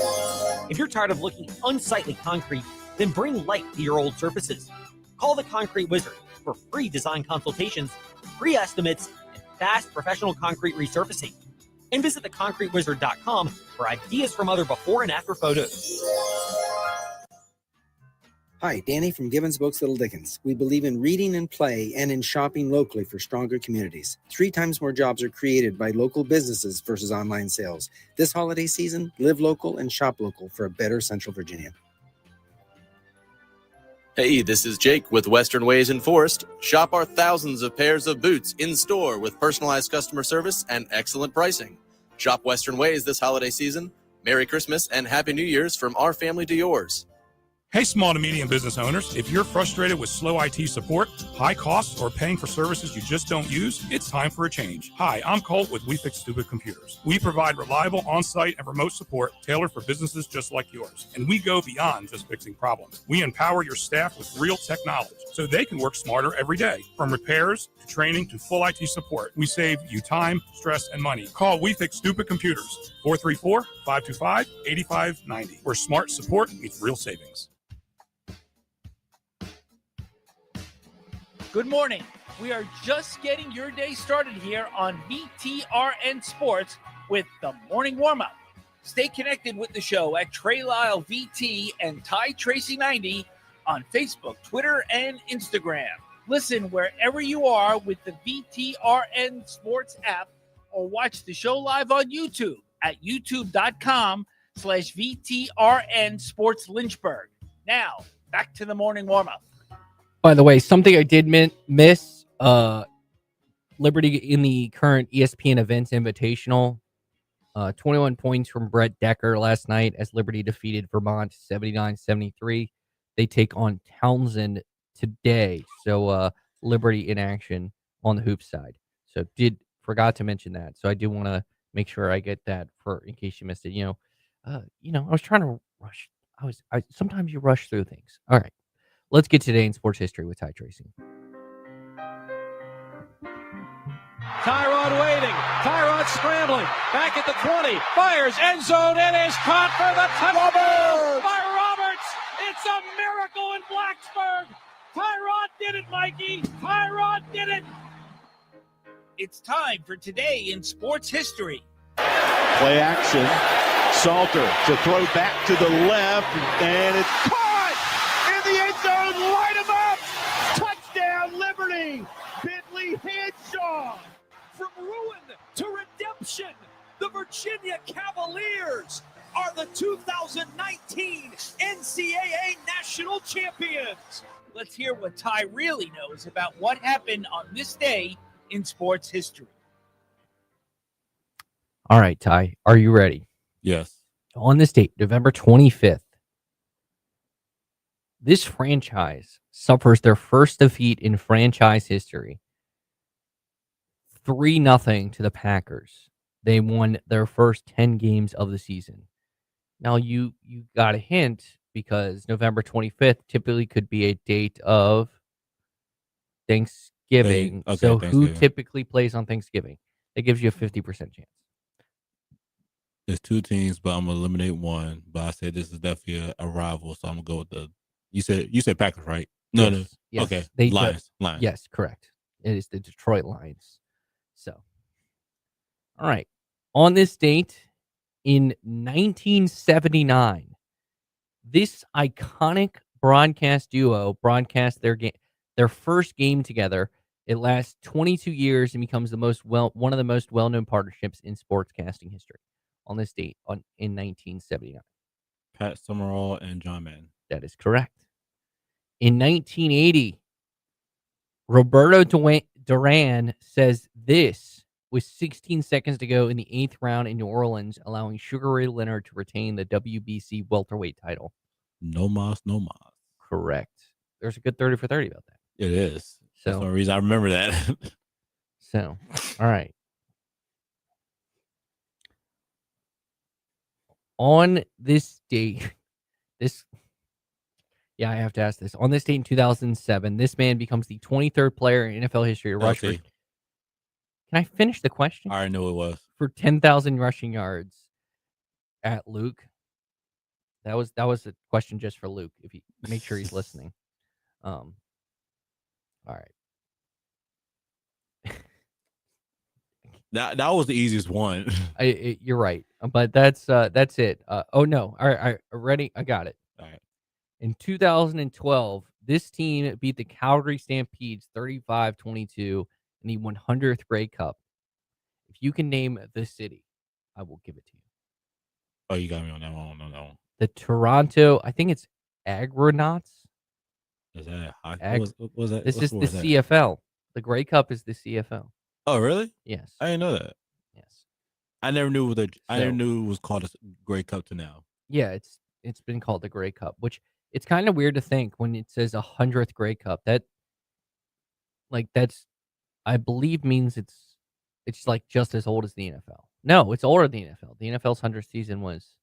[SPEAKER 10] If you're tired of looking unsightly concrete, then bring light to your old surfaces. Call the Concrete Wizard for free design consultations, free estimates, and fast professional concrete resurfacing. And visit theconcretewizard.com for ideas from other before and after photos.
[SPEAKER 11] Hi, Danny from Gibbons Books Little Dickens. We believe in reading and play and in shopping locally for stronger communities. 3 times more jobs are created by local businesses versus online sales. This holiday season, live local and shop local for a better Central Virginia.
[SPEAKER 12] Hey, this is Jake with Western Ways in Forest. Shop our thousands of pairs of boots in store with personalized customer service and excellent pricing. Shop Western Ways this holiday season. Merry Christmas and Happy New Year's from our family to yours.
[SPEAKER 13] Hey, small to medium business owners, if you're frustrated with slow IT support, high costs, or paying for services you just don't use, it's time for a change. Hi, I'm Colt with We Fix Stupid Computers. We provide reliable on-site and remote support tailored for businesses just like yours. And we go beyond just fixing problems. We empower your staff with real tech knowledge so they can work smarter every day. From repairs to training to full IT support, we save you time, stress, and money. Call We Fix Stupid Computers, 434-525-8590, where smart support meets real savings.
[SPEAKER 6] Good morning. We are just getting your day started here on VTRN Sports with the morning warm-up. Stay connected with the show at Trey Lyle VT and Ty Tracy 90 on Facebook, Twitter, and Instagram. Listen wherever you are with the VTRN Sports app or watch the show live on YouTube at youtube.com/VTRN Sports Lynchburg. Now, back to the morning warm-up.
[SPEAKER 7] By the way, something I did miss, Liberty in the current ESPN Events Invitational, 21 points from Brett Decker last night as Liberty defeated Vermont 79-73. They take on Townsend today. So Liberty in action on the hoop side. So forgot to mention that. So I do want to make sure I get that in case you missed it. I was trying to rush. Sometimes you rush through things. All right. Let's get today in sports history with Ty Tracy.
[SPEAKER 14] Tyrod waiting. Tyrod scrambling. Back at the 20. Fires end zone and is caught for the touchdown by Roberts. It's a miracle in Blacksburg. Tyrod did it, Mikey. Tyrod did it.
[SPEAKER 6] It's time for Today in Sports History.
[SPEAKER 15] Play action. Salter to throw back to the left, and it's caught in the end zone. Light him up. Touchdown, Liberty. Bentley Henshaw.
[SPEAKER 14] From ruin to redemption, the Virginia Cavaliers are the 2019 NCAA National Champions.
[SPEAKER 6] Let's hear what Ty really knows about what happened on this day in sports history.
[SPEAKER 7] All right, Ty, are you ready?
[SPEAKER 8] Yes.
[SPEAKER 7] On this date, November 25th, this franchise suffers their first defeat in franchise history. 3-0 to the Packers. They won their first 10 games of the season. Now, you got a hint because November 25th typically could be a date of Thanksgiving. So who typically plays on Thanksgiving? That gives you a 50% chance.
[SPEAKER 8] There's 2 teams, but I'm going to eliminate one. But I said this is definitely a rival, so I'm going to go with the... You said Packers, right? No.
[SPEAKER 7] Yes.
[SPEAKER 8] Okay.
[SPEAKER 7] Lions. Yes, correct. It is the Detroit Lions. So, all right. On this date, in 1979, this iconic broadcast duo broadcast their first game together. It lasts 22 years and becomes one of the most well-known partnerships in sportscasting history. On this date, in 1979,
[SPEAKER 8] Pat Summerall and John Madden.
[SPEAKER 7] That is correct. In 1980, Roberto Duran says this with 16 seconds to go in the 8th round in New Orleans, allowing Sugar Ray Leonard to retain the WBC welterweight title.
[SPEAKER 8] No mas, no mas.
[SPEAKER 7] Correct. There's a good 30 for 30 about that.
[SPEAKER 8] It is. That's the only reason I remember that.
[SPEAKER 7] So, all right. On this date, I have to ask this. On this date in 2007, this man becomes the 23rd player in NFL history to rush for... Can I finish the question?
[SPEAKER 8] I already know it was.
[SPEAKER 7] for 10,000 rushing yards at Luke. That was a question just for Luke. If you make sure he's listening. All right.
[SPEAKER 8] That was the easiest one.
[SPEAKER 7] You're right, but that's it. Oh no! All right, ready? I got it.
[SPEAKER 8] All right.
[SPEAKER 7] In 2012, this team beat the Calgary Stampedes 35-22 in the 100th Grey Cup. If you can name the city, I will give it to you.
[SPEAKER 8] Oh, you got me on that one. No.
[SPEAKER 7] The Toronto, I think it's Agronauts.
[SPEAKER 8] Is that
[SPEAKER 7] what was that? This is the CFL. The Grey Cup is the CFL.
[SPEAKER 8] Oh, really?
[SPEAKER 7] Yes.
[SPEAKER 8] I didn't know that.
[SPEAKER 7] Yes.
[SPEAKER 8] I never knew I never knew it was called a Grey Cup to now.
[SPEAKER 7] Yeah, it's been called the Grey Cup, which it's kind of weird to think when it says 100th Grey Cup. That's I believe means it's like just as old as the NFL. No, it's older than the NFL. The NFL's 100th season was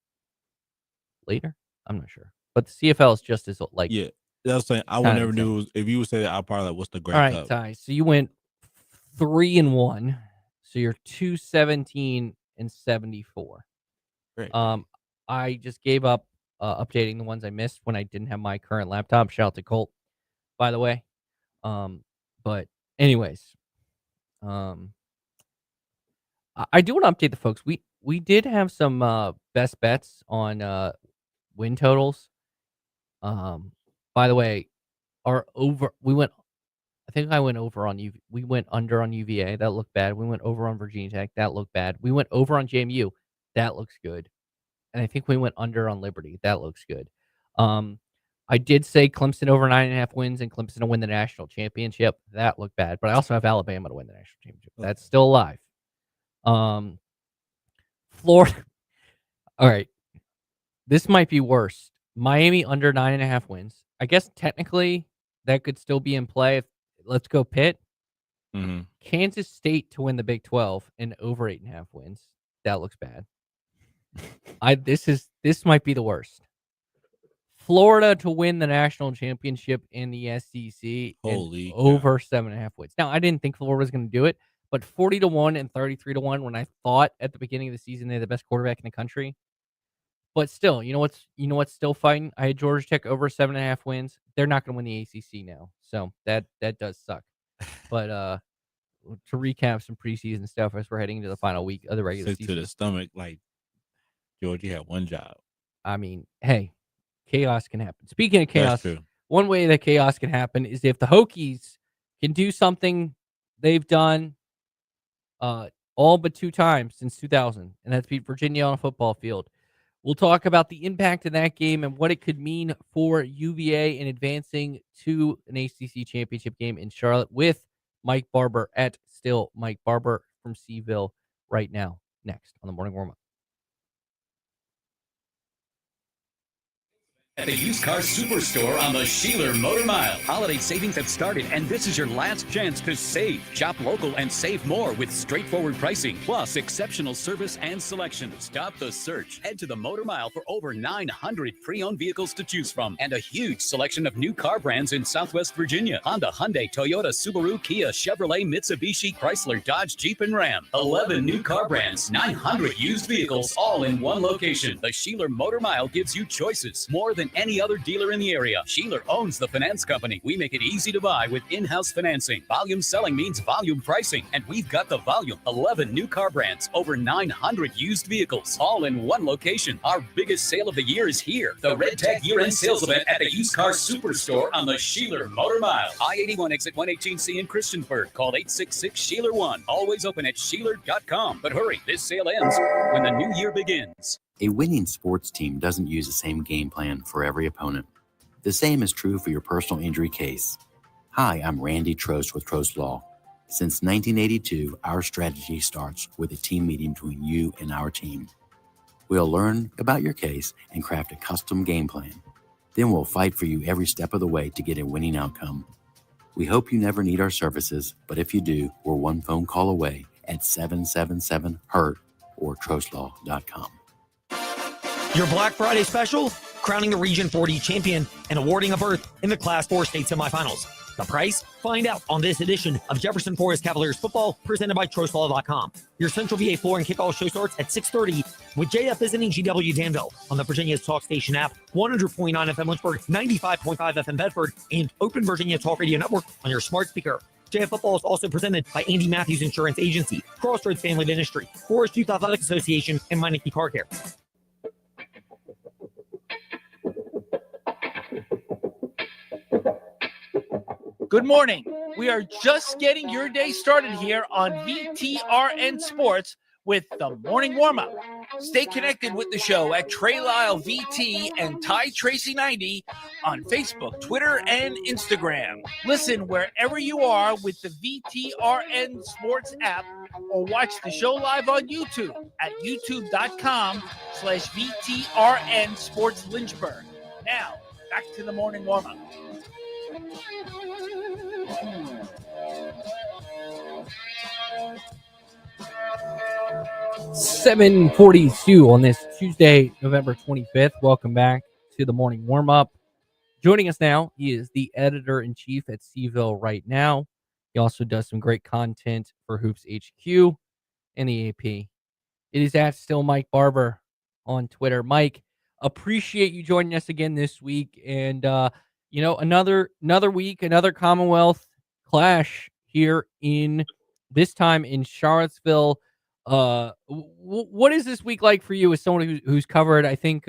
[SPEAKER 7] later. I'm not sure, but the CFL is just as old. Like,
[SPEAKER 8] yeah, that's what I'm saying. I would never knew if you would say that. I'd probably like, what's the Grey Cup?
[SPEAKER 7] All right, Ty. So you went 3-1. So you're 217-74.
[SPEAKER 8] Great.
[SPEAKER 7] I just gave up updating the ones I missed when I didn't have my current laptop. Shout out to Colt, by the way. But anyways, I do want to update the folks. We did have some best bets on win totals. By the way, I think I went over on UV. We went under on UVA. That looked bad. We went over on Virginia Tech. That looked bad. We went over on JMU. That looks good. And I think we went under on Liberty. That looks good. I did say Clemson over 9.5 wins and Clemson to win the national championship. That looked bad. But I also have Alabama to win the national championship. That's still alive. Florida. All right. This might be worse. Miami under 9.5 wins. I guess technically that could still be in play. Let's go Pitt.
[SPEAKER 8] Mm-hmm.
[SPEAKER 7] Kansas State to win the Big 12 and over 8.5 wins. That looks bad. This might be the worst. Florida to win the national championship in the SEC
[SPEAKER 8] Holy
[SPEAKER 7] over 7.5 wins. Now, I didn't think Florida was going to do it, but 40-1 and 33-1 when I thought at the beginning of the season they're the best quarterback in the country. But still, you know what's still fighting? I had Georgia Tech over 7.5 wins. They're not going to win the ACC now, so that does suck. But to recap some preseason stuff as we're heading into the final week of the regular season.
[SPEAKER 8] To the stomach, like Georgia had one job.
[SPEAKER 7] I mean, hey, chaos can happen. Speaking of chaos, one way that chaos can happen is if the Hokies can do something they've done all but 2 times since 2000, and that's beat Virginia on a football field. We'll talk about the impact of that game and what it could mean for UVA in advancing to an ACC championship game in Charlotte with Mike Barber at Still Mike Barber from Seville right now. Next on the Morning Warm-Up.
[SPEAKER 16] At the used car superstore on the Sheeler Motor Mile. Holiday savings have started, and this is your last chance to save. Shop local and save more with straightforward pricing, plus exceptional service and selection. Stop the search. Head to the Motor Mile for over 900 pre-owned vehicles to choose from, and a huge selection of new car brands in Southwest Virginia. Honda, Hyundai, Toyota, Subaru, Kia, Chevrolet, Mitsubishi, Chrysler, Dodge, Jeep, and Ram. 11 new car brands, 900 used vehicles, all in one location. The Sheeler Motor Mile gives you choices. More than any other dealer in the area. Sheeler owns the finance company. We make it easy to buy with in-house financing. Volume selling means volume pricing, and we've got the volume. 11 new car brands, over 900 used vehicles, all in one location. Our biggest sale of the year is here. The Red Tag year-end sales event at the Used Car Superstore on the Sheeler Motor Mile. I-81 exit 118C in Christiansburg. Call 866-SHEELER1. Always open at Sheeler.com. But hurry, this sale ends when the new year begins.
[SPEAKER 17] A winning sports team doesn't use the same game plan for every opponent. The same is true for your personal injury case. Hi, I'm Randy Trost with Trost Law. Since 1982, our strategy starts with a team meeting between you and our team. We'll learn about your case and craft a custom game plan. Then we'll fight for you every step of the way to get a winning outcome. We hope you never need our services, but if you do, we're one phone call away at 777-HURT or trostlaw.com.
[SPEAKER 10] Your Black Friday special? crowning the Region 4D champion and awarding a berth in the Class 4 state semifinals. The price? Find out on this edition of Jefferson Forest Cavaliers football, presented by TrostLaw.com. Your Central VA floor and kickoff show starts at 6:30 with JF visiting GW Danville on the Virginia's Talk Station app, 100.9 FM Lynchburg, 95.5 FM Bedford, and Open Virginia Talk Radio Network on your smart speaker. JF Football is also presented by Andy Matthews Insurance Agency, Crossroads Family Dentistry, Forest Youth Athletic Association, and Meineke Car Care.
[SPEAKER 6] Good morning. We are just getting your day started here on VTRN Sports with the morning warm-up. Stay connected with the show at Trey Lyle VT and Ty Tracy 90 on Facebook, Twitter, and Instagram. Listen wherever you are with the VTRN Sports app or watch the show live on YouTube at youtube.com/VTRN Sports Lynchburg. Now, back to the morning warm-up.
[SPEAKER 7] 7:42 on this Tuesday, November 25th. Welcome back to the morning warm-up. Joining us now, he is the editor-in-chief at Seville Right Now. He also does some great content for Hoops HQ and the AP. It is at Still Mike Barber on Twitter. Mike, appreciate you joining us again this week. And, another week, another Commonwealth clash here this time in Charlottesville. What is this week like for you as someone who's covered, I think,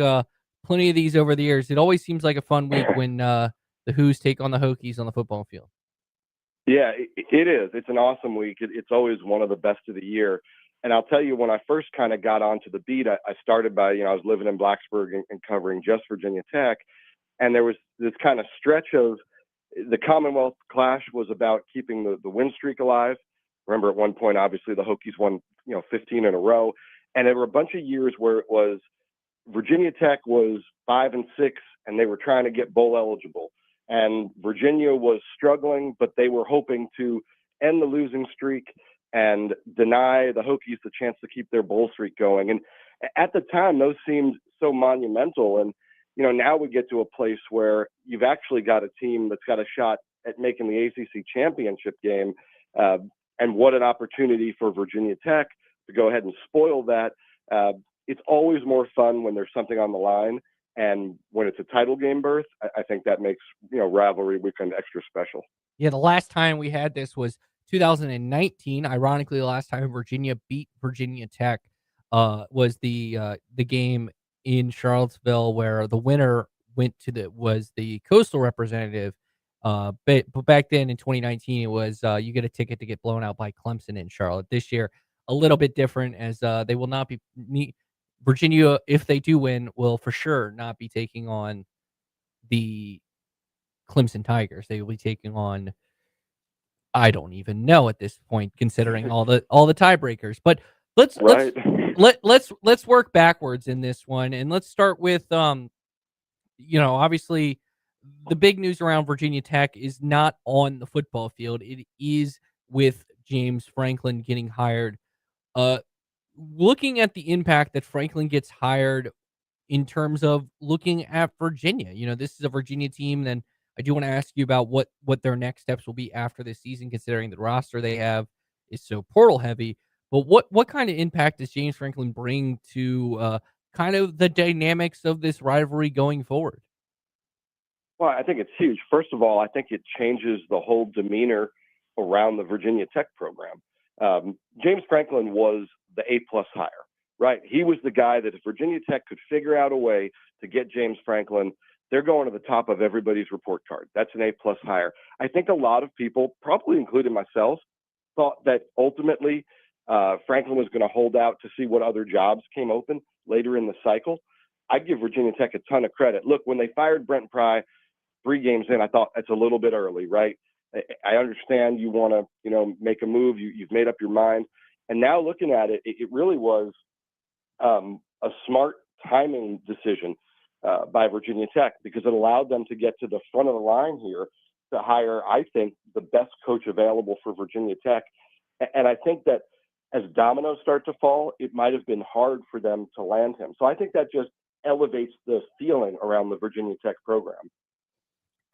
[SPEAKER 7] plenty of these over the years? It always seems like a fun week when the Hoos take on the Hokies on the football field.
[SPEAKER 18] Yeah, it is. It's an awesome week. It's always one of the best of the year. And I'll tell you, when I first kind of got onto the beat, I started by, I was living in Blacksburg and covering just Virginia Tech. And there was this kind of stretch of the Commonwealth clash was about keeping the win streak alive. Remember, at one point, obviously, the Hokies won, 15 in a row. And there were a bunch of years where it was Virginia Tech was 5-6, and they were trying to get bowl eligible. And Virginia was struggling, but they were hoping to end the losing streak and deny the Hokies the chance to keep their bowl streak going. And at the time, those seemed so monumental. And, now we get to a place where you've actually got a team that's got a shot at making the ACC championship game. And what an opportunity for Virginia Tech to go ahead and spoil that. It's always more fun when there's something on the line. And when it's a title game berth, I think that makes, rivalry weekend extra special.
[SPEAKER 7] Yeah, the last time we had this was 2019. Ironically, the last time Virginia beat Virginia Tech was the game in Charlottesville where the winner was the Coastal representative. But back then in 2019, it was you get a ticket to get blown out by Clemson in Charlotte. This year, a little bit different, as they will not be Virginia, if they do win, will for sure not be taking on the Clemson Tigers. They will be taking on, I don't even know at this point, considering all the tiebreakers. But let's work backwards in this one, and let's start with obviously the big news around Virginia Tech is not on the football field. It is with James Franklin getting hired. Looking at the impact that Franklin gets hired in terms of looking at Virginia, this is a Virginia team. Then I do want to ask you about what their next steps will be after this season, considering the roster they have is so portal heavy. But what kind of impact does James Franklin bring to kind of the dynamics of this rivalry going forward?
[SPEAKER 18] Well, I think it's huge. First of all, I think it changes the whole demeanor around the Virginia Tech program. James Franklin was the A-plus hire, right? He was the guy that if Virginia Tech could figure out a way to get James Franklin, they're going to the top of everybody's report card. That's an A-plus hire. I think a lot of people, probably including myself, thought that ultimately Franklin was going to hold out to see what other jobs came open later in the cycle. I give Virginia Tech a ton of credit. Look, when they fired Brent Pry 3 games in, I thought that's a little bit early, right? I understand you want to, make a move. You've made up your mind. And now looking at it, it really was a smart timing decision by Virginia Tech, because it allowed them to get to the front of the line here to hire, I think, the best coach available for Virginia Tech. And I think that as dominoes start to fall, it might have been hard for them to land him. So I think that just elevates the feeling around the Virginia Tech program.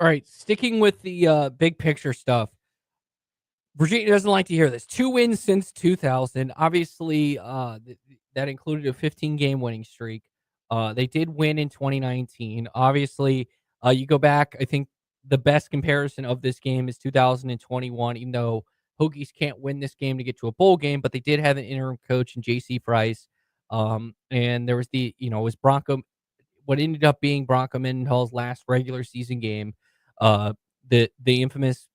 [SPEAKER 7] All right, sticking with the big picture stuff. Virginia doesn't like to hear this. 2 wins since 2000. Obviously, that included a 15-game winning streak. They did win in 2019. Obviously, you go back, I think the best comparison of this game is 2021, even though Hokies can't win this game to get to a bowl game, but they did have an interim coach in J.C. Price. And there was it was what ended up being Bronco Mendenhall's last regular season game. The infamous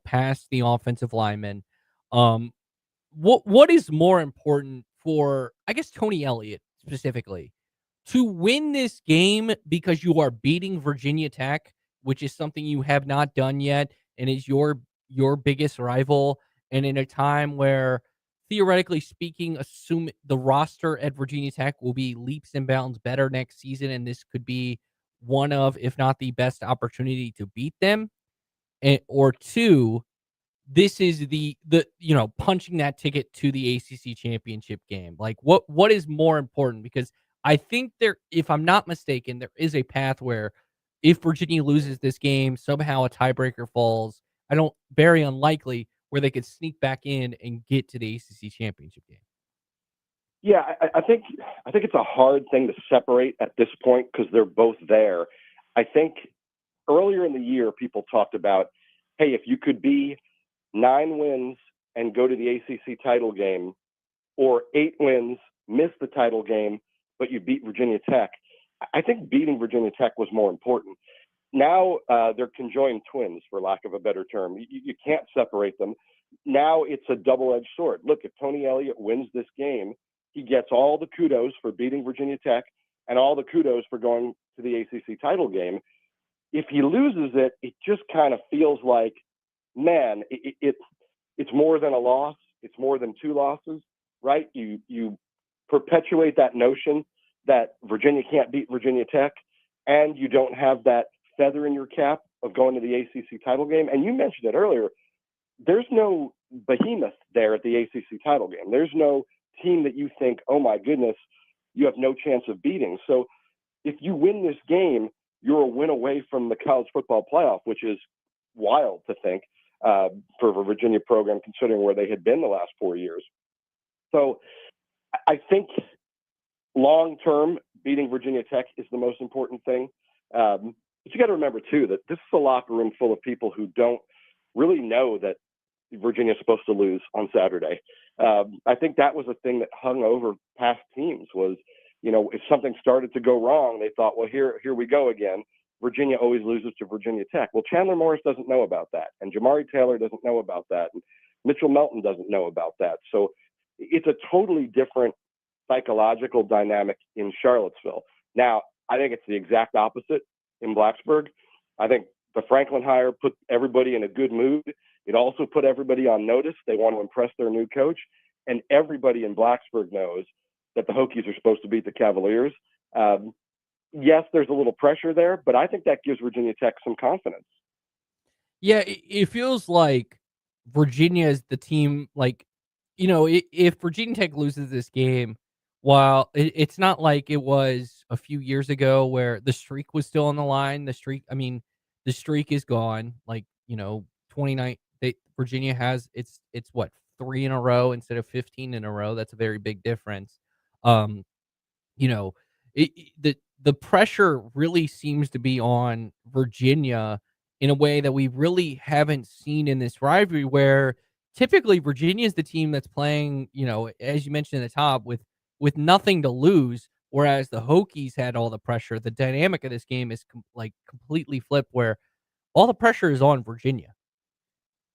[SPEAKER 7] past the offensive lineman. What is more important for, I guess, Tony Elliott specifically, to win this game because you are beating Virginia Tech, which is something you have not done yet, and is your biggest rival, and in a time where, theoretically speaking, assume the roster at Virginia Tech will be leaps and bounds better next season, and this could be one of, if not the best opportunity to beat them, or two, this is the punching that ticket to the ACC championship game. Like, what is more important? Because I think if I'm not mistaken, there is a path where if Virginia loses this game, somehow a tiebreaker falls. Very unlikely, where they could sneak back in and get to the ACC championship game.
[SPEAKER 18] Yeah, I think it's a hard thing to separate at this point because they're both there. I think earlier in the year, people talked about, hey, if you could be 9 wins and go to the ACC title game, or 8 wins, miss the title game, but you beat Virginia Tech. I think beating Virginia Tech was more important. Now they're conjoined twins, for lack of a better term. You can't separate them. Now it's a double-edged sword. Look, if Tony Elliott wins this game, he gets all the kudos for beating Virginia Tech and all the kudos for going to the ACC title game. If he loses it, it just kind of feels like, man, it's more than a loss. It's more than 2 losses, right? You perpetuate that notion that Virginia can't beat Virginia Tech, and you don't have that feather in your cap of going to the ACC title game. And you mentioned it earlier. There's no behemoth there at the ACC title game. There's no team that you think, oh my goodness, you have no chance of beating. So if you win this game, you're a win away from the college football playoff, which is wild to think for a Virginia program, considering where they had been the last 4 years. So I think long-term, beating Virginia Tech is the most important thing. But you got to remember, too, that this is a locker room full of people who don't really know that Virginia's supposed to lose on Saturday. I think that was a thing that hung over past teams was, if something started to go wrong, they thought, well, here we go again. Virginia always loses to Virginia Tech. Well, Chandler Morris doesn't know about that, and Jamari Taylor doesn't know about that, and Mitchell Melton doesn't know about that. So it's a totally different psychological dynamic in Charlottesville. Now, I think it's the exact opposite in Blacksburg. I think the Franklin hire put everybody in a good mood. It also put everybody on notice. They want to impress their new coach, and everybody in Blacksburg knows that the Hokies are supposed to beat the Cavaliers. Yes, there's a little pressure there, but I think that gives Virginia Tech some confidence.
[SPEAKER 7] Yeah, it feels like Virginia is the team, like, if Virginia Tech loses this game, while it's not like it was a few years ago where the streak was still on the line. The streak is gone. Like, 29, Virginia has, it's what, 3 in a row instead of 15 in a row. That's a very big difference. The pressure really seems to be on Virginia in a way that we really haven't seen in this rivalry, where typically Virginia is the team that's playing, as you mentioned at the top, with nothing to lose, whereas the Hokies had all the pressure. The dynamic of this game is completely flipped, where all the pressure is on Virginia.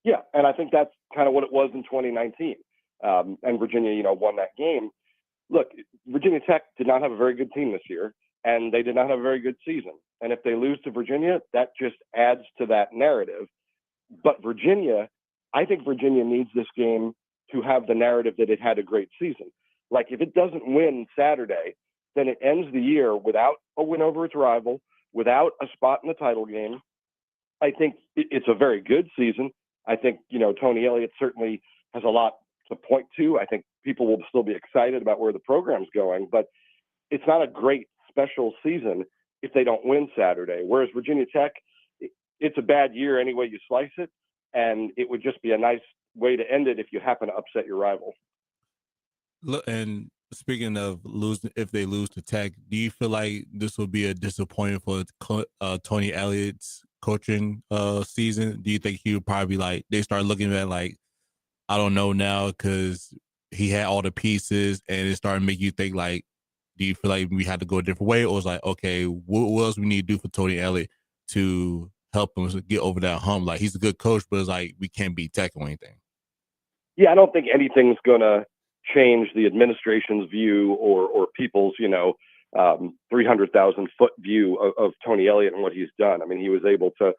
[SPEAKER 18] Yeah, and I think that's kind of what it was in 2019. And Virginia, won that game. Look, Virginia Tech did not have a very good team this year, and they did not have a very good season. And if they lose to Virginia, that just adds to that narrative. But Virginia, I think Virginia needs this game to have the narrative that it had a great season. Like, if it doesn't win Saturday, then it ends the year without a win over its rival, without a spot in the title game. I think it's a very good season. I think, Tony Elliott certainly has a lot to point to. I think people will still be excited about where the program's going, but it's not a great special season if they don't win Saturday. Whereas Virginia Tech, it's a bad year any way you slice it, and it would just be a nice way to end it if you happen to upset your rival.
[SPEAKER 8] Look, and speaking of losing, if they lose to Tech, do you feel like this will be a disappointment for Tony Elliott's coaching season? Do you think he would probably like they start looking at like, I don't know now because he had all the pieces and it started making you think like, do you feel like we had to go a different way, or it's like, okay, what else we need to do for Tony Elliott to help him get over that hump? Like, he's a good coach, but it's like we can't beat Tech or anything.
[SPEAKER 18] Yeah, I don't think anything's gonna change the administration's view or people's 300,000 foot view of Tony Elliott and what he's done. I mean, he was able to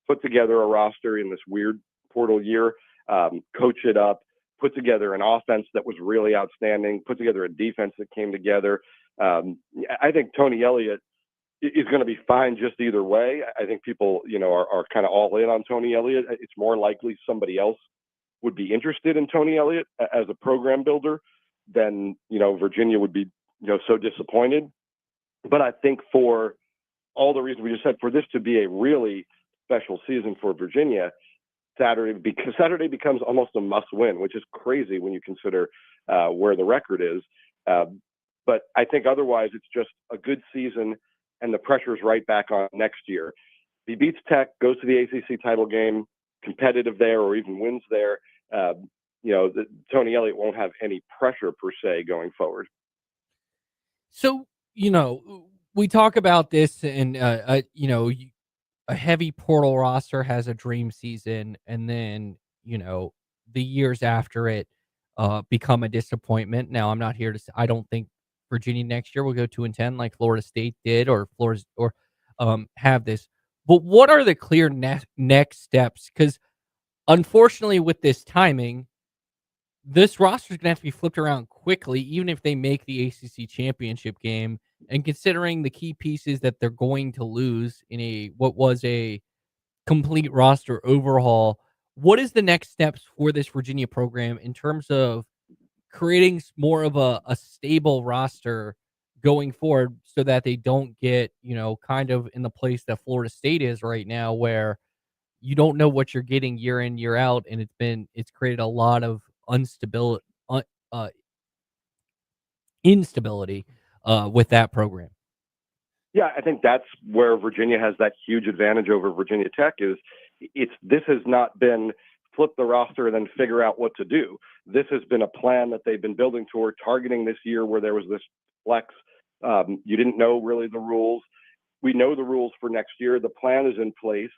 [SPEAKER 18] put together a roster in this weird portal year, coach it up, put together an offense that was really outstanding, put together a defense that came together. I think Tony Elliott is going to be fine just either way. I think people, are kind of all in on Tony Elliott. It's more likely somebody else would be interested in Tony Elliott as a program builder than, Virginia would be, so disappointed. But I think for all the reasons we just said, for this to be a really special season for Virginia, Saturday becomes almost a must win, which is crazy when you consider where the record is. But I think otherwise it's just a good season and the pressure's right back on next year. If he beats Tech, goes to the ACC title game, competitive there, or even wins there, Tony Elliott won't have any pressure per se going forward.
[SPEAKER 7] So, we talk about this and, a heavy portal roster has a dream season, and then, the years after it become a disappointment. Now, I'm not here to say I don't think Virginia next year will go 2-10 like Florida State did, or have this. But what are the clear next steps? Because unfortunately, with this timing, this roster is going to have to be flipped around quickly, even if they make the ACC championship game. And considering the key pieces that they're going to lose in what was a complete roster overhaul, what is the next steps for this Virginia program in terms of creating more of a stable roster going forward, so that they don't get, kind of in the place that Florida State is right now, where you don't know what you're getting year in, year out, and it's created a lot of instability with that program.
[SPEAKER 18] Yeah, I think that's where Virginia has that huge advantage over Virginia Tech. This has not been flip the roster and then figure out what to do. This has been a plan that they've been building toward, targeting this year where there was this flex. You didn't know really the rules. We know the rules for next year. The plan is in place.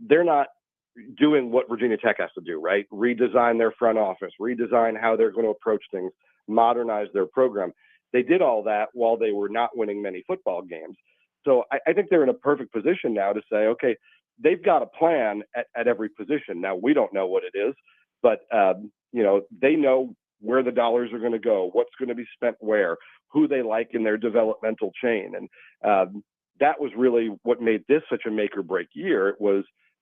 [SPEAKER 18] They're not doing what Virginia Tech has to do, right? Redesign their front office, redesign how they're going to approach things, modernize their program. They did all that while they were not winning many football games. So I think they're in a perfect position now to say, okay, they've got a plan at every position. Now, we don't know what it is, but, they know where the dollars are going to go, what's going to be spent where, who they like in their developmental chain. And that was really what made this such a make or break year.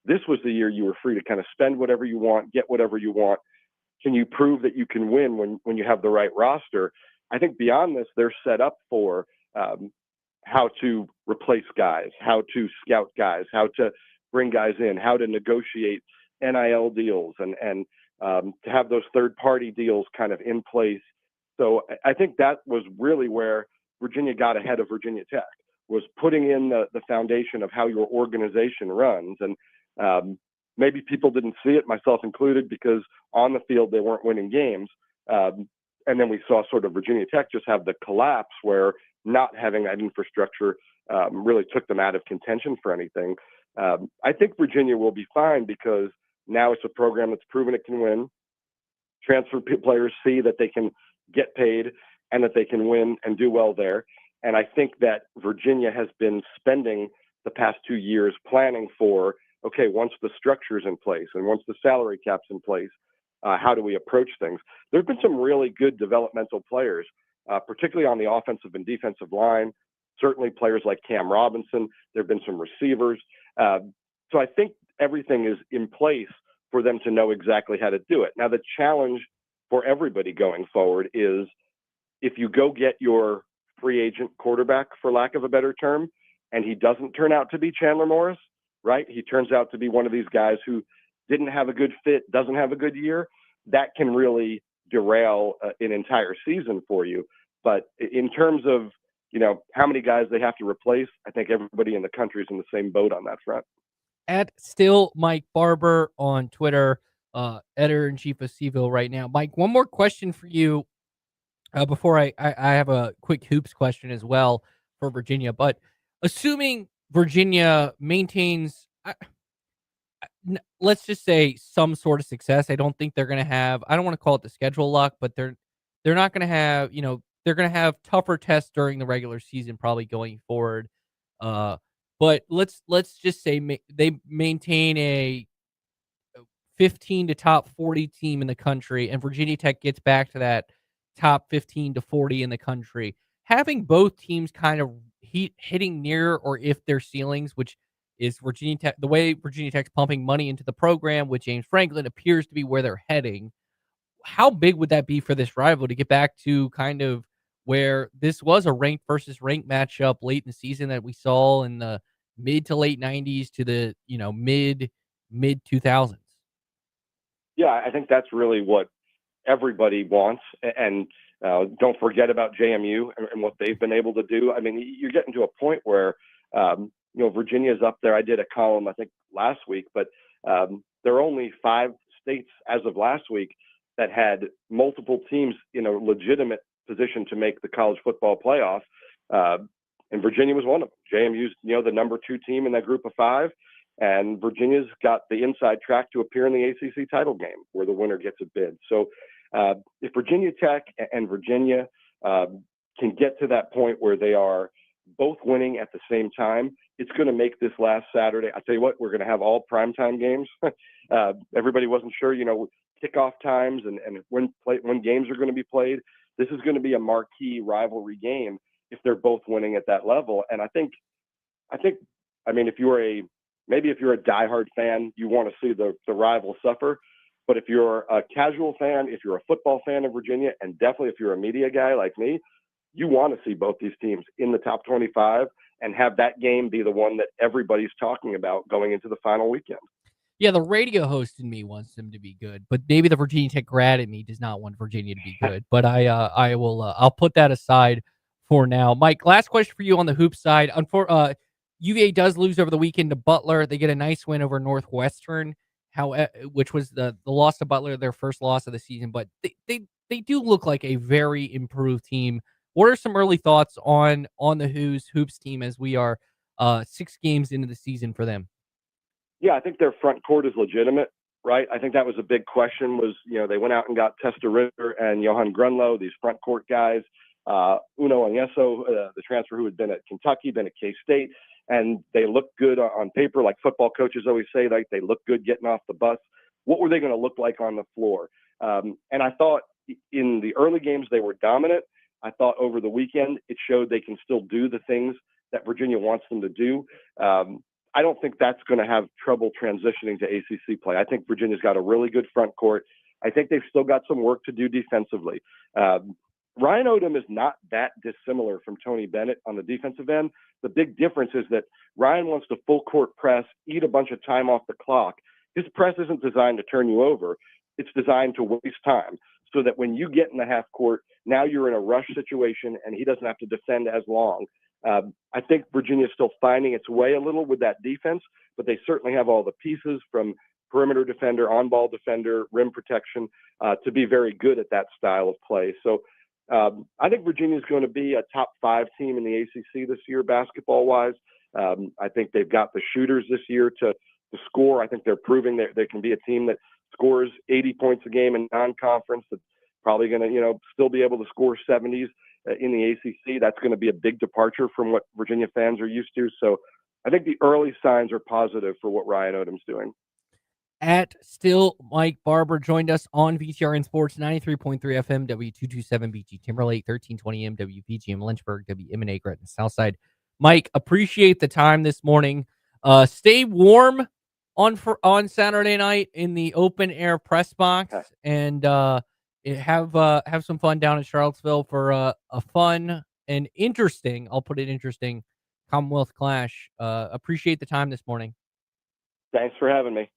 [SPEAKER 18] This was the year you were free to kind of spend whatever you want, get whatever you want. Can you prove that you can win when you have the right roster? I think beyond this, they're set up for how to replace guys, how to scout guys, how to bring guys in, how to negotiate NIL deals, and to have those third-party deals kind of in place. So I think that was really where Virginia got ahead of Virginia Tech, was putting in the foundation of how your organization runs. And maybe people didn't see it, myself included, because on the field they weren't winning games. And then we saw sort of Virginia Tech just have the collapse where not having that infrastructure really took them out of contention for anything. I think Virginia will be fine because now it's a program that's proven it can win. Transfer players see that they can get paid and that they can win and do well there. And I think that Virginia has been spending the past 2 years planning for, okay, once the structure's in place and once the salary cap's in place, how do we approach things? There have been some really good developmental players, particularly on the offensive and defensive line, certainly players like Cam Robinson. There have been some receivers. So I think everything is in place for them to know exactly how to do it. Now, the challenge for everybody going forward is if you go get your free agent quarterback, for lack of a better term, and he doesn't turn out to be Chandler Morris, right? He turns out to be one of these guys who didn't have a good fit, doesn't have a good year. That can really derail an entire season for you. But in terms of, how many guys they have to replace, I think everybody in the country is in the same boat on that front.
[SPEAKER 7] At Still Mike Barber on Twitter, editor-in-chief of Seville right now. Mike, one more question for you before I have a quick hoops question as well for Virginia. But assuming Virginia maintains, let's just say, some sort of success, I don't think they're going to have, I don't want to call it the schedule luck, but they're not going to have, they're going to have tougher tests during the regular season probably going forward. But let's just say they maintain a 15 to top 40 team in the country, and Virginia Tech gets back to that top 15 to 40 in the country. Having both teams kind of hitting near or if their ceilings, which is Virginia Tech, the way Virginia Tech's pumping money into the program with James Franklin appears to be where they're heading. How big would that be for this rival to get back to kind of where this was a ranked versus ranked matchup late in the season that we saw in the mid to late 90s to the mid 2000s?
[SPEAKER 18] Yeah, I think that's really what everybody wants. And don't forget about JMU and what they've been able to do. I mean, you're getting to a point where, Virginia's up there. I did a column, I think, last week, but there are only 5 states as of last week that had multiple teams in a legitimate position to make the college football playoff. And Virginia was one of them. JMU's, the number 2 team in that group of 5. And Virginia's got the inside track to appear in the ACC title game where the winner gets a bid. So if Virginia Tech and Virginia can get to that point where they are both winning at the same time, it's going to make this last Saturday. I tell you what, we're going to have all primetime games. Everybody wasn't sure, kickoff times and when games are going to be played. This is going to be a marquee rivalry game if they're both winning at that level. And I think, if you're a diehard fan, you want to see the rival suffer. But if you're a casual fan, if you're a football fan of Virginia, and definitely if you're a media guy like me, you want to see both these teams in the top 25 and have that game be the one that everybody's talking about going into the final weekend.
[SPEAKER 7] Yeah, the radio host in me wants them to be good, but maybe the Virginia Tech grad in me does not want Virginia to be good. But I will I'll put that aside for now. Mike, last question for you on the hoop side. UVA does lose over the weekend to Butler. They get a nice win over Northwestern, which was the loss to Butler, their first loss of the season. But they do look like a very improved team. What are some early thoughts on the hoops team as we are 6 games into the season for them?
[SPEAKER 18] Yeah, I think their front court is legitimate, right? I think that was a big question was, they went out and got Testa Ritter and Johan Grunlow, these front court guys, Uno Onyeso, the transfer who had been at Kentucky, been at K-State, and they look good on paper, like football coaches always say, like they look good getting off the bus. What were they going to look like on the floor? And I thought in the early games they were dominant. I thought over the weekend it showed they can still do the things that Virginia wants them to do. I don't think that's going to have trouble transitioning to ACC play. I think Virginia's got a really good front court. I think they've still got some work to do defensively. Ryan Odom is not that dissimilar from Tony Bennett on the defensive end. The big difference is that Ryan wants to full court press, eat a bunch of time off the clock. His press isn't designed to turn you over. It's designed to waste time so that when you get in the half court, now you're in a rush situation and he doesn't have to defend as long. I think Virginia's still finding its way a little with that defense, but they certainly have all the pieces from perimeter defender, on-ball defender, rim protection to be very good at that style of play. So I think Virginia's going to be a top 5 team in the ACC this year, basketball-wise. I think they've got the shooters this year to score. I think they're proving that they can be a team that scores 80 points a game in non-conference. That's probably going to, still be able to score 70s in the ACC. That's going to be a big departure from what Virginia fans are used to. So I think the early signs are positive for what Ryan Odom's doing.
[SPEAKER 7] At Still Mike Barber joined us on VTRN Sports 93.3 FM, W227BG Timberlake, 1320 MWPGM Lynchburg, WMNA Gretna Southside. Mike, appreciate the time this morning. Stay warm on Saturday night in the open air press box, and have some fun down in Charlottesville for a fun an interesting, I'll put it interesting, Commonwealth Clash. Appreciate the time this morning.
[SPEAKER 18] Thanks for having me.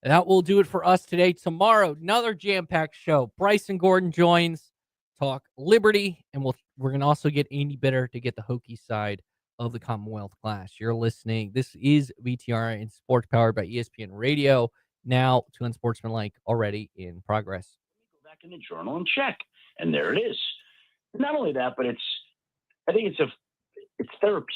[SPEAKER 7] That will do it for us today. Tomorrow, another jam-packed show. Bryson Gordon joins, talk Liberty, and we're going to also get Andy Bitter to get the Hokie side of the Commonwealth Clash. You're listening. This is VTR and Sports powered by ESPN Radio. Now to Unsportsmanlike already in progress.
[SPEAKER 19] Go back in the journal and check, and there it is. Not only that, but I think it's therapeutic.